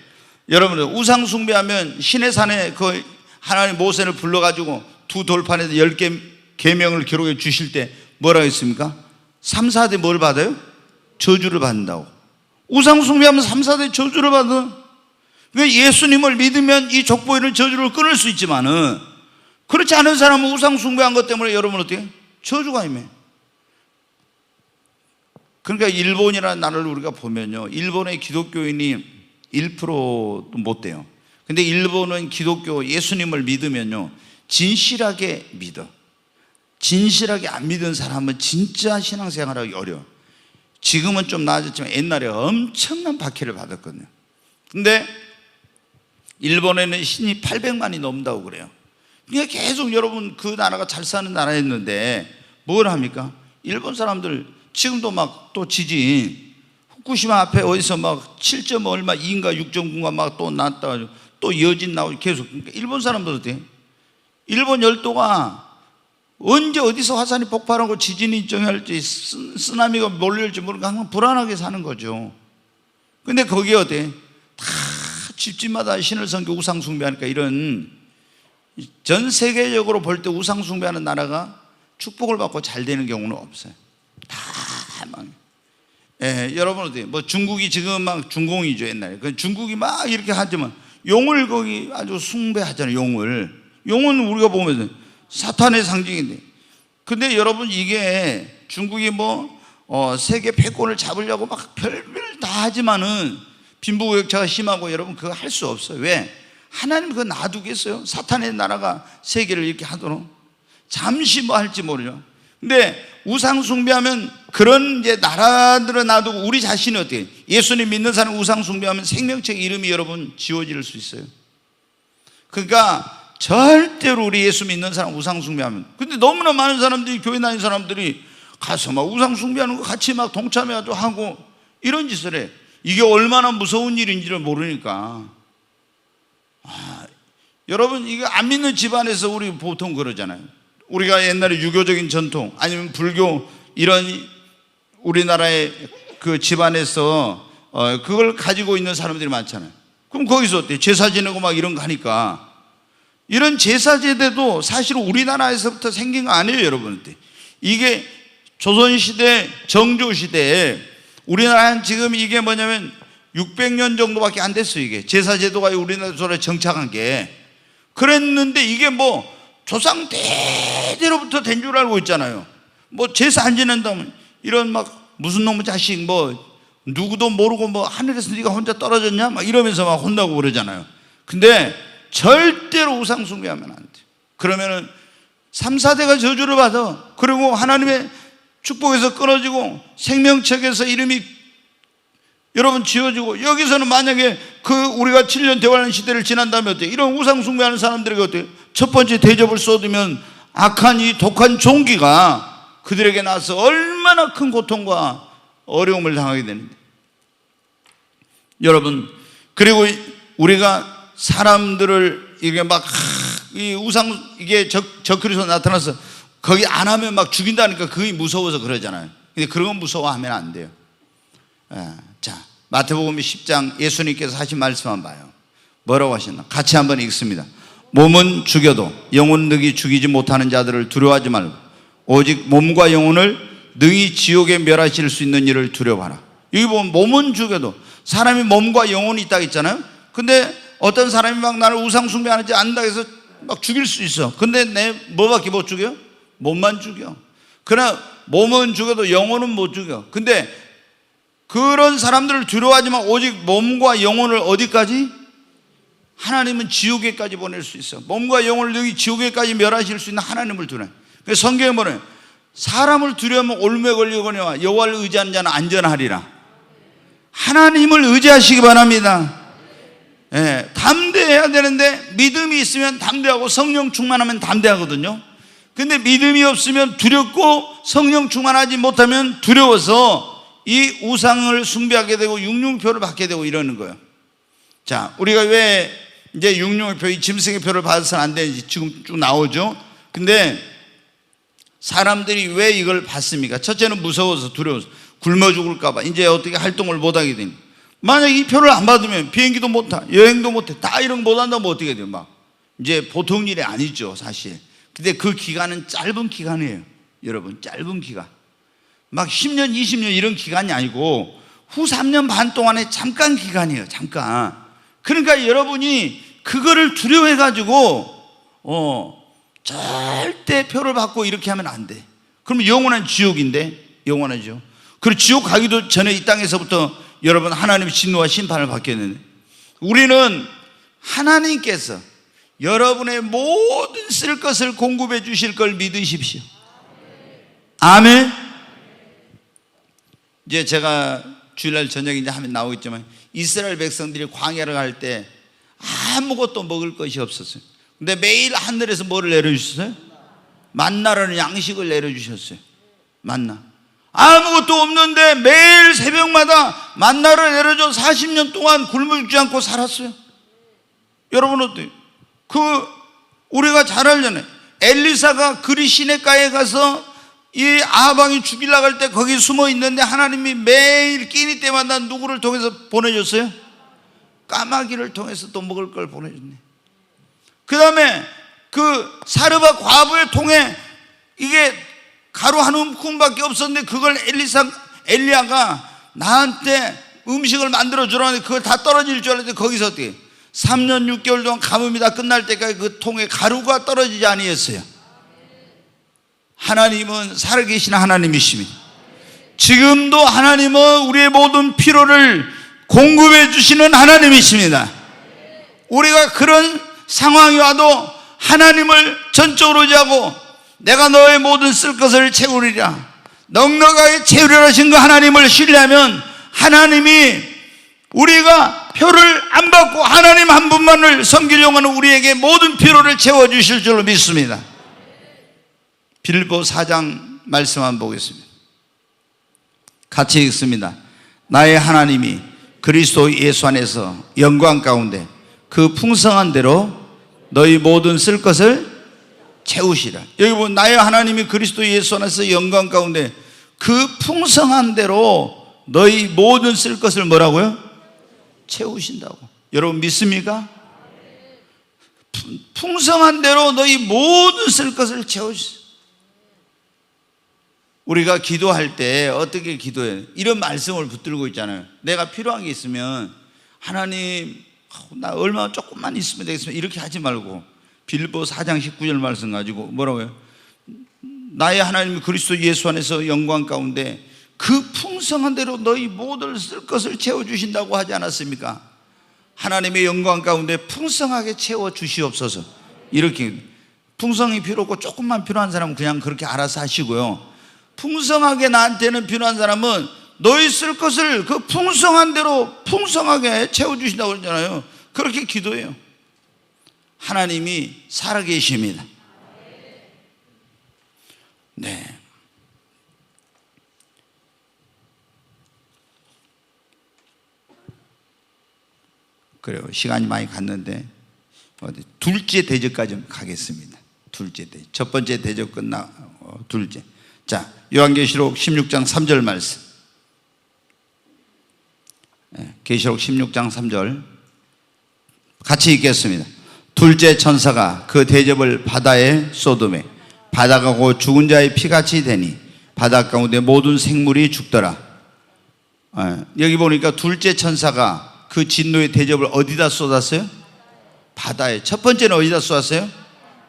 여러분 우상숭배하면 시내산에 그 하나님 모세를 불러가지고 두 돌판에서 10개 계명을 기록해 주실 때 뭐라고 했습니까? 3, 4대 뭘 받아요? 저주를 받는다고. 우상숭배하면 3, 4대 저주를 받아. 예수님을 믿으면 이 족보에는 저주를 끊을 수 있지만은, 그렇지 않은 사람은 우상숭배한 것 때문에 여러분 어떻게? 저주가 임해. 그러니까 일본이라는 나라를 우리가 보면요, 일본의 기독교인이 1%도 못 돼요. 근데 일본은 기독교 예수님을 믿으면요 진실하게 믿어. 진실하게 안 믿은 사람은 진짜 신앙생활하기 어려워. 지금은 좀 나아졌지만 옛날에 엄청난 박해를 받았거든요. 근데 일본에는 신이 800만이 넘는다고 그래요. 그러니까 계속 여러분 그 나라가 잘 사는 나라였는데 뭘 합니까? 일본 사람들 지금도 막 또 지진, 후쿠시마 앞에 어디서 막 7점 얼마 2인가 6.9가 막 또 났다 또 여진 나오고 계속. 그러니까 일본 사람들 어때? 일본 열도가 언제 어디서 화산이 폭발하고 지진이 일정할지 쓰나미가 몰려올지 모르니까 항상 불안하게 사는 거죠. 근데 거기에 어때? 다 집집마다 신을 섬기고 우상숭배하니까 이런, 전 세계적으로 볼 때 우상숭배하는 나라가 축복을 받고 잘 되는 경우는 없어요. 다 막. 여러분 어때요? 뭐 중국이 지금 막 중공이죠 옛날에. 그 중국이 막 이렇게 하지만 용을 거기 아주 숭배하잖아요. 용은 우리가 보면 사탄의 상징인데, 근데 여러분 이게 중국이 뭐 세계 패권을 잡으려고 막 별별 다 하지만은 빈부격차가 심하고 여러분 그거 할 수 없어요. 왜? 하나님 그거 놔두겠어요? 사탄의 나라가 세계를 이렇게 하도록. 잠시 뭐 할지 모르죠. 근데 우상숭배하면 그런 이제 나라들을 놔두고 우리 자신이 어떻게, 예수님 믿는 사람 우상숭배하면 생명책 이름이 여러분 지워질 수 있어요. 그러니까 절대로 우리 예수 믿는 사람 우상숭배하면. 근데 너무나 많은 사람들이, 교회 다니는 사람들이 가서 막 우상숭배하는 거 같이 막 동참해가지고 하고 이런 짓을 해. 이게 얼마나 무서운 일인지를 모르니까. 여러분 이거 안 믿는 집안에서 우리 보통 그러잖아요. 우리가 옛날에 유교적인 전통 아니면 불교 이런 우리나라의 그 집안에서 그걸 가지고 있는 사람들이 많잖아요. 그럼 거기서 어때? 제사 지내고 막 이런 거 하니까, 이런 제사 제대도 사실 우리나라에서부터 생긴 거 아니에요 여러분. 이게 조선시대 정조시대에 우리나라는 지금 이게 뭐냐면 600년 정도밖에 안 됐어요. 이게 제사 제도가 우리나라에 정착한 게. 그랬는데 이게 뭐 조상 대대로부터 된 줄 알고 있잖아요. 뭐 제사 안 지낸다면 이런 막 무슨 놈의 자식 뭐 누구도 모르고 뭐 하늘에서 네가 혼자 떨어졌냐 막 이러면서 막 혼나고 그러잖아요. 근데 절대로 우상숭배하면 안 돼. 그러면은 3, 4대가 저주를 받아. 그리고 하나님의 축복에서 끊어지고 생명책에서 이름이 여러분 지워지고, 여기서는 만약에 그 우리가 7년 대환란 시대를 지난다면 어때요? 이런 우상숭배하는 사람들에게 어때요? 첫 번째 대접을 쏟으면 악한 이 독한 종기가 그들에게 나서 얼마나 큰 고통과 어려움을 당하게 되는데, 여러분, 그리고 우리가 사람들을 이게 막 이 우상 이게 적그리스도 나타나서 거기 안 하면 막 죽인다니까 그게 무서워서 그러잖아요. 근데 그런 건 무서워하면 안 돼요. 자, 마태복음 10장 예수님께서 하신 말씀 한번 봐요. 뭐라고 하셨나? 같이 한번 읽습니다. 몸은 죽여도 영혼 능히 죽이지 못하는 자들을 두려워하지 말고 오직 몸과 영혼을 능히 지옥에 멸하실 수 있는 일을 두려워하라. 여기 보면 몸은 죽여도, 사람이 몸과 영혼이 있다고 했잖아요. 근데 어떤 사람이 막 나를 우상 숭배하지 않는다 해서 막 죽일 수 있어. 근데 내 뭐밖에 못 죽여? 몸만 죽여. 그러나 몸은 죽여도 영혼은 못 죽여. 근데 그런 사람들을 두려워하지만 오직 몸과 영혼을 어디까지? 하나님은 지옥에까지 보낼 수 있어. 몸과 영혼을 능히 지옥에까지 멸하실 수 있는 하나님을 두려워. 그래서 성경에 보면 사람을 두려우면 올무에 걸리거니와 여호와를 의지하는 자는 안전하리라. 하나님을 의지하시기 바랍니다. 예, 담대해야 되는데 믿음이 있으면 담대하고 성령 충만하면 담대하거든요. 근데 믿음이 없으면 두렵고 성령 충만하지 못하면 두려워서 이 우상을 숭배하게 되고 육룡표를 받게 되고 이러는 거예요. 자, 우리가 왜 이제 육룡표, 이 짐승의 표를 받아서는 안 되는지 지금 쭉 나오죠. 근데 사람들이 왜 이걸 받습니까? 첫째는 무서워서, 두려워서, 굶어 죽을까봐 이제 어떻게 활동을 못하게 되니. 만약 이 표를 안 받으면 비행기도 못하, 여행도 못해, 다 이런 거 못한다면 어떻게 돼요? 막 이제 보통 일이 아니죠, 사실. 근데 그 기간은 짧은 기간이에요. 여러분, 짧은 기간. 막 10년, 20년 이런 기간이 아니고 후 3년 반 동안의 잠깐 기간이에요. 잠깐. 그러니까 여러분이 그거를 두려워해가지고 절대 표를 받고 이렇게 하면 안 돼. 그러면 영원한 지옥인데, 영원한 지옥. 그리고 지옥 가기도 전에 이 땅에서부터 여러분 하나님의 진노와 심판을 받겠는데, 우리는 하나님께서 여러분의 모든 쓸 것을 공급해 주실 걸 믿으십시오. 아멘. 이제 제가 주일날 저녁에 이제 하면 나오겠지만 이스라엘 백성들이 광야를 갈 때 아무것도 먹을 것이 없었어요. 근데 매일 하늘에서 뭐를 내려주셨어요? 만나라는 양식을 내려주셨어요. 만나. 아무것도 없는데 매일 새벽마다 만나를 내려줘 40년 동안 굶어 죽지 않고 살았어요. 여러분 어때요? 우리가 잘 알잖아요. 엘리사가 그리 시내가에 가서 이 아방이 죽이려고 할 때 거기 숨어 있는데 하나님이 매일 끼니 때마다 누구를 통해서 보내줬어요? 까마귀를 통해서 또 먹을 걸 보내줬네. 그 다음에 그 사르밧 과부의 통에 이게 가루 한 움큼밖에 없었는데 그걸 엘리야가 나한테 음식을 만들어 주라는데 그걸 다 떨어질 줄 알았는데 거기서 어떻게 3년 6개월 동안 가뭄이 다 끝날 때까지 그 통에 가루가 떨어지지 아니했어요. 하나님은 살아계신 하나님이십니다. 지금도 하나님은 우리의 모든 필요를 공급해 주시는 하나님이십니다. 우리가 그런 상황이 와도 하나님을 전적으로 의지하고 내가 너의 모든 쓸 것을 채우리라, 넉넉하게 채우리라 하신 그 하나님을 신뢰하면 하나님이 우리가 표를 안 받고 하나님 한 분만을 섬기려고 하는 우리에게 모든 필요를 채워주실 줄로 믿습니다. 빌립보 4장 말씀 한번 보겠습니다. 같이 읽습니다. 나의 하나님이 그리스도 예수 안에서 영광 가운데 그 풍성한 대로 너희 모든 쓸 것을 채우시라. 여기 보면 나의 하나님이 그리스도 예수 안에서 영광 가운데 그 풍성한 대로 너희 모든 쓸 것을 뭐라고요? 채우신다고. 여러분 믿습니까? 풍성한 대로 너희 모든 쓸 것을 채우시라. 우리가 기도할 때 어떻게 기도해요? 이런 말씀을 붙들고 있잖아요. 내가 필요한 게 있으면 하나님 나 얼마 조금만 있으면 되겠습니다 이렇게 하지 말고 빌립보 4장 19절 말씀 가지고 뭐라고요? 나의 하나님이 그리스도 예수 안에서 영광 가운데 그 풍성한 대로 너희 모든 쓸 것을 채워주신다고 하지 않았습니까? 하나님의 영광 가운데 풍성하게 채워주시옵소서. 이렇게 풍성이 필요 없고 조금만 필요한 사람은 그냥 그렇게 알아서 하시고요, 풍성하게 나한테는 필요한 사람은 너희 쓸 것을 그 풍성한 대로 풍성하게 채워주신다고 그러잖아요. 그렇게 기도해요. 하나님이 살아계십니다. 네. 그래요. 시간이 많이 갔는데 둘째 대접까지 가겠습니다. 둘째 대접. 첫 번째 대접 끝나 둘째. 자, 요한계시록 16장 3절 말씀. 계시록 16장 3절 같이 읽겠습니다. 둘째 천사가 그 대접을 바다에 쏟으매 바다가 곧 죽은 자의 피같이 되니 바다 가운데 모든 생물이 죽더라. 여기 보니까 둘째 천사가 그 진노의 대접을 어디다 쏟았어요? 바다에. 첫 번째는 어디다 쏟았어요?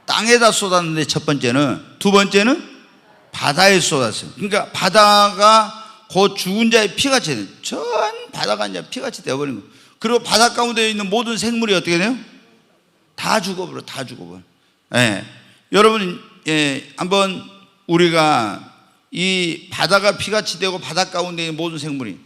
땅에다 쏟았는데 첫 번째는, 두 번째는 바다에 쏟았어요. 그러니까 바다가 곧 죽은 자의 피같이 되는, 전 바다가 이제 피같이 되어버린 거예요. 그리고 바다 가운데 있는 모든 생물이 어떻게 돼요? 다 죽어버려. 다 죽어버려. 여러분, 한번 우리가 이 바다가 피같이 되고 바다 가운데 있는 모든 생물이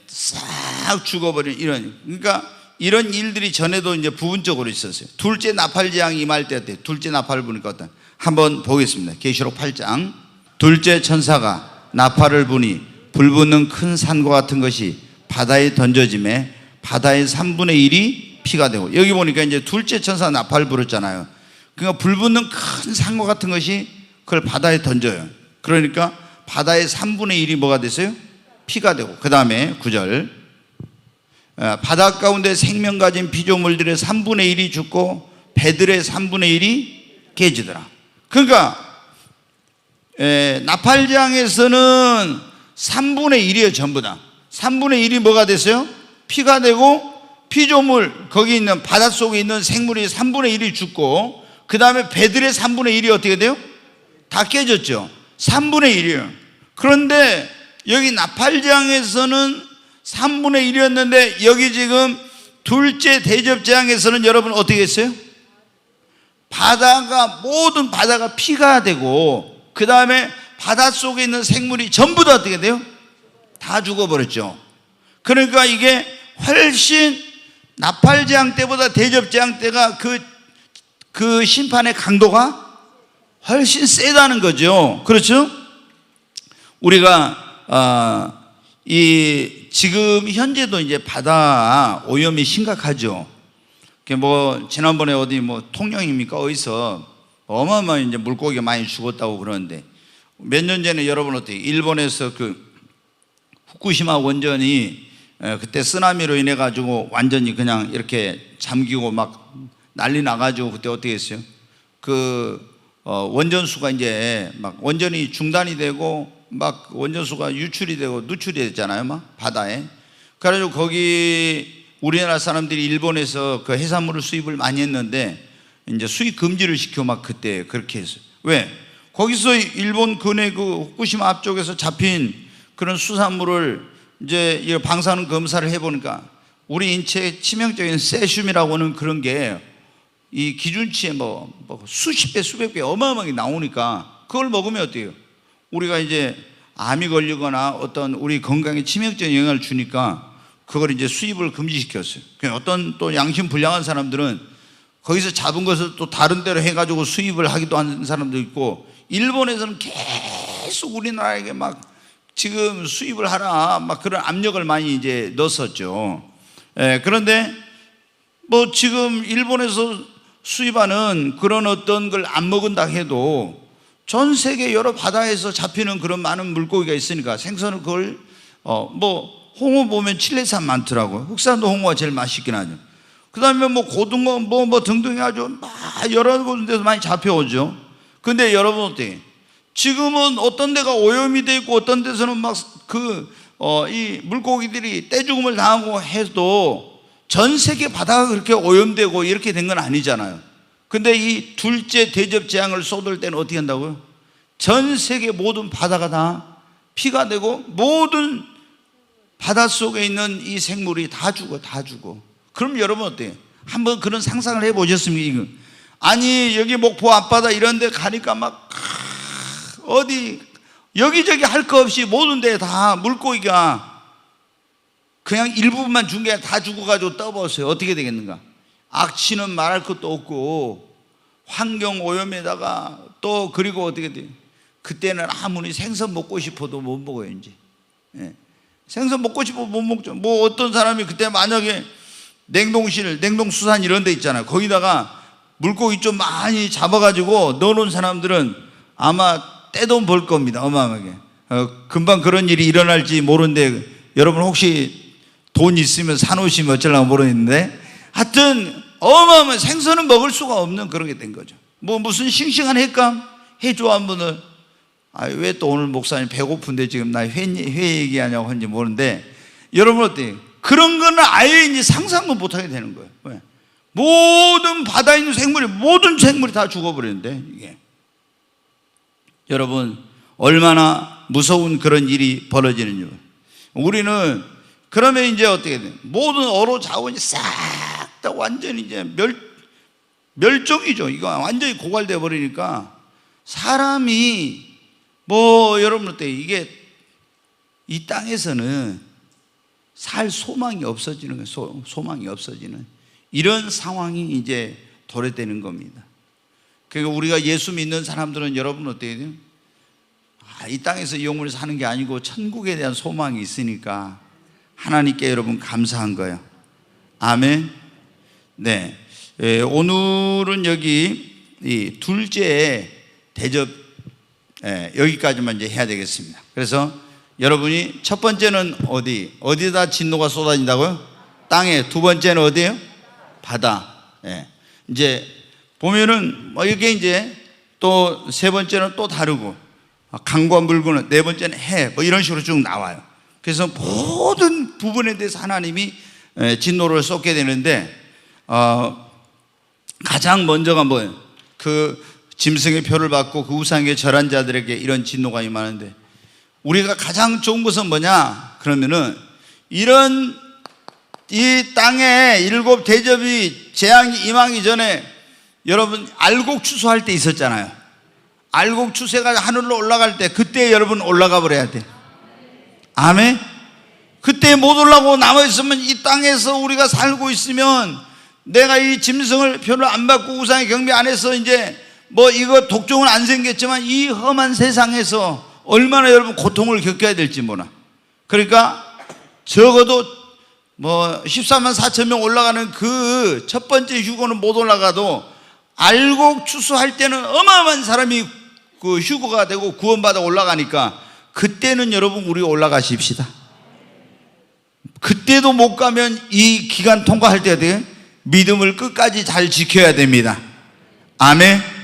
싹 죽어버린 그러니까 이런 일들이 전에도 이제 부분적으로 있었어요. 둘째 나팔 재앙이 임할 때였대요. 둘째 나팔을 부니까 어떤, 한번 보겠습니다. 계시록 8장. 둘째 천사가 나팔을 부니 불붙는 큰 산과 같은 것이 바다에 던져짐에 바다의 3분의 1이 피가 되고, 여기 보니까 이제 둘째 천사 나팔을 불었잖아요. 그러니까 불붙는 큰 산과 같은 것이 그걸 바다에 던져요. 그러니까 바다의 3분의 1이 뭐가 됐어요? 피가 되고, 그 다음에 9절 바다 가운데 생명 가진 피조물들의 3분의 1이 죽고 배들의 3분의 1이 깨지더라. 그러니까 나팔장에서는 3분의 1이에요. 전부 다 3분의 1이 뭐가 됐어요? 피가 되고, 피조물 거기 있는 바닷속에 있는 생물이 3분의 1이 죽고, 그 다음에 배들의 3분의 1이 어떻게 돼요? 다 깨졌죠. 3분의 1이에요 그런데 여기 나팔장에서는 3분의 1이었는데 여기 지금 둘째 대접장에서는 여러분 어떻게 했어요? 바다가, 모든 바다가 피가 되고, 그 다음에 바닷속에 있는 생물이 전부 다 어떻게 돼요? 다 죽어버렸죠. 그러니까 이게 훨씬 나팔장 때보다 대접장 때가 그 심판의 강도가 훨씬 세다는 거죠. 그렇죠? 우리가 지금 현재도 이제 바다 오염이 심각하죠. 뭐 지난번에 어디 뭐 통영입니까? 어디서 어마어마한 이제 물고기가 많이 죽었다고 그러는데, 몇 년 전에 여러분 어떻게 일본에서 그 후쿠시마 원전이 그때 쓰나미로 인해 가지고 완전히 그냥 이렇게 잠기고 막 난리 나가지고 그때 어떻게 했어요? 원전수가 이제 막 원전이 중단이 되고 막 원전수가 유출이 되고 누출이 됐잖아요. 막 바다에. 그래가지고 거기 우리나라 사람들이 일본에서 그 해산물을 수입을 많이 했는데 이제 수입 금지를 시켜 막 그때 그렇게 했어요. 왜? 거기서 일본 근해 그 후쿠시마 앞쪽에서 잡힌 그런 수산물을 이제 방사능 검사를 해보니까 우리 인체에 치명적인 세슘이라고 하는 그런 게 이 기준치에 뭐 수십 배 수백 배 어마어마하게 나오니까 그걸 먹으면 어때요? 우리가 이제 암이 걸리거나 어떤 우리 건강에 치명적인 영향을 주니까 그걸 이제 수입을 금지시켰어요. 어떤 또 양심 불량한 사람들은 거기서 잡은 것을 또 다른 데로 해가지고 수입을 하기도 하는 사람도 있고, 일본에서는 계속 우리나라에게 막 지금 수입을 하라 막 그런 압력을 많이 이제 넣었었죠. 그런데 뭐 지금 일본에서 수입하는 그런 어떤 걸 안 먹은다 해도 전 세계 여러 바다에서 잡히는 그런 많은 물고기가 있으니까 생선을 그걸 뭐 홍어 보면 칠레산 많더라고요. 흑산도 홍어가 제일 맛있긴 하죠. 그 다음에 뭐 고등어 뭐 등등 해가지고 막 여러 곳에서 많이 잡혀오죠. 근데 여러분 어때요? 지금은 어떤 데가 오염이 돼 있고 어떤 데서는 막 이 물고기들이 떼죽음을 당하고 해도 전 세계 바다가 그렇게 오염되고 이렇게 된 건 아니잖아요. 근데 이 둘째 대접 재앙을 쏟을 때는 어떻게 한다고요? 전 세계 모든 바다가 다 피가 되고 모든 바닷속에 있는 이 생물이 다 죽어. 그럼 여러분 어때요? 한번 그런 상상을 해보셨습니까? 아니 여기 목포 앞바다 이런 데 가니까 막 어디 여기저기 할 거 없이 모든 데 다 물고기가 그냥 일부분만 준 게 아니라 다 죽어가지고 떠버렸어요. 어떻게 되겠는가? 악취는 말할 것도 없고 환경 오염에다가 또 그리고 어떻게 돼요? 그때는 아무리 생선 먹고 싶어도 못 먹어요. 이제 생선 먹고 싶어도 못 먹죠. 뭐 어떤 사람이 그때 만약에 냉동실, 냉동수산 이런 데 있잖아요. 거기다가 물고기 좀 많이 잡아가지고 넣어놓은 사람들은 아마 떼돈 벌 겁니다. 어마어마하게. 금방 그런 일이 일어날지 모르는데 여러분 혹시 돈 있으면 사놓으시면 어쩌려고 모르겠는데, 하여튼 어마어마한 생선은 먹을 수가 없는 그런 게 된 거죠. 뭐 무슨 싱싱한 횟감 회 좋아하는 분들, 왜 또 오늘 목사님 배고픈데 지금 나 회 얘기하냐고 하는지 모르는데, 여러분 어때요? 그런 거는 아예 이제 상상도 못하게 되는 거예요. 왜? 모든 바다에 있는 생물이, 모든 생물이 다 죽어버리는데, 이게 여러분 얼마나 무서운 그런 일이 벌어지는지. 우리는 그러면 이제 어떻게 돼? 모든 어로 자원이 싹 다 완전히 이제 멸종이죠. 이거 완전히 고갈돼 버리니까 사람이 뭐 여러분 어때요? 이게 이 땅에서는 살 소망이 없어지는 거예요. 소망이 없어지는 이런 상황이 이제 도래되는 겁니다. 그러니까 우리가 예수 믿는 사람들은 여러분 어때요? 이 땅에서 영원히 사는 게 아니고 천국에 대한 소망이 있으니까 하나님께 여러분 감사한 거예요. 아멘. 네, 오늘은 여기 이 둘째 대접 여기까지만 이제 해야 되겠습니다. 그래서 여러분이 첫 번째는 어디다 진노가 쏟아진다고요? 땅에. 두 번째는 어디예요? 바다. 이제 보면은 이게 이제 또 세 번째는 또 다르고, 강과 물고는 네 번째는 해, 뭐 이런 식으로 쭉 나와요. 그래서 모든 부분에 대해서 하나님이 진노를 쏟게 되는데, 가장 먼저가 뭐예요? 그 짐승의 표를 받고 그 우상에 절한 자들에게 이런 진노가 임하는데, 우리가 가장 좋은 것은 뭐냐? 그러면은 이런 이 땅에 일곱 대접이 재앙이 임하기 전에 여러분 알곡 추수할 때 있었잖아요. 알곡 추수가 하늘로 올라갈 때, 그때 여러분 올라가 버려야 돼. 아멘. 그때 못 올라가고 남아있으면, 이 땅에서 우리가 살고 있으면 내가 이 짐승을 표를 안 받고 우상의 경배 안 해서 이제 뭐 이거 독종은 안 생겼지만 이 험한 세상에서 얼마나 여러분 고통을 겪어야 될지 몰라. 그러니까 적어도 뭐 14만 4천 명 올라가는 그 첫 번째 휴거는 못 올라가도 알곡 추수할 때는 어마어마한 사람이 그 휴거가 되고 구원받아 올라가니까, 그때는 여러분 우리 올라가십시다. 그때도 못 가면 이 기간 통과할 때 믿음을 끝까지 잘 지켜야 됩니다. 아멘.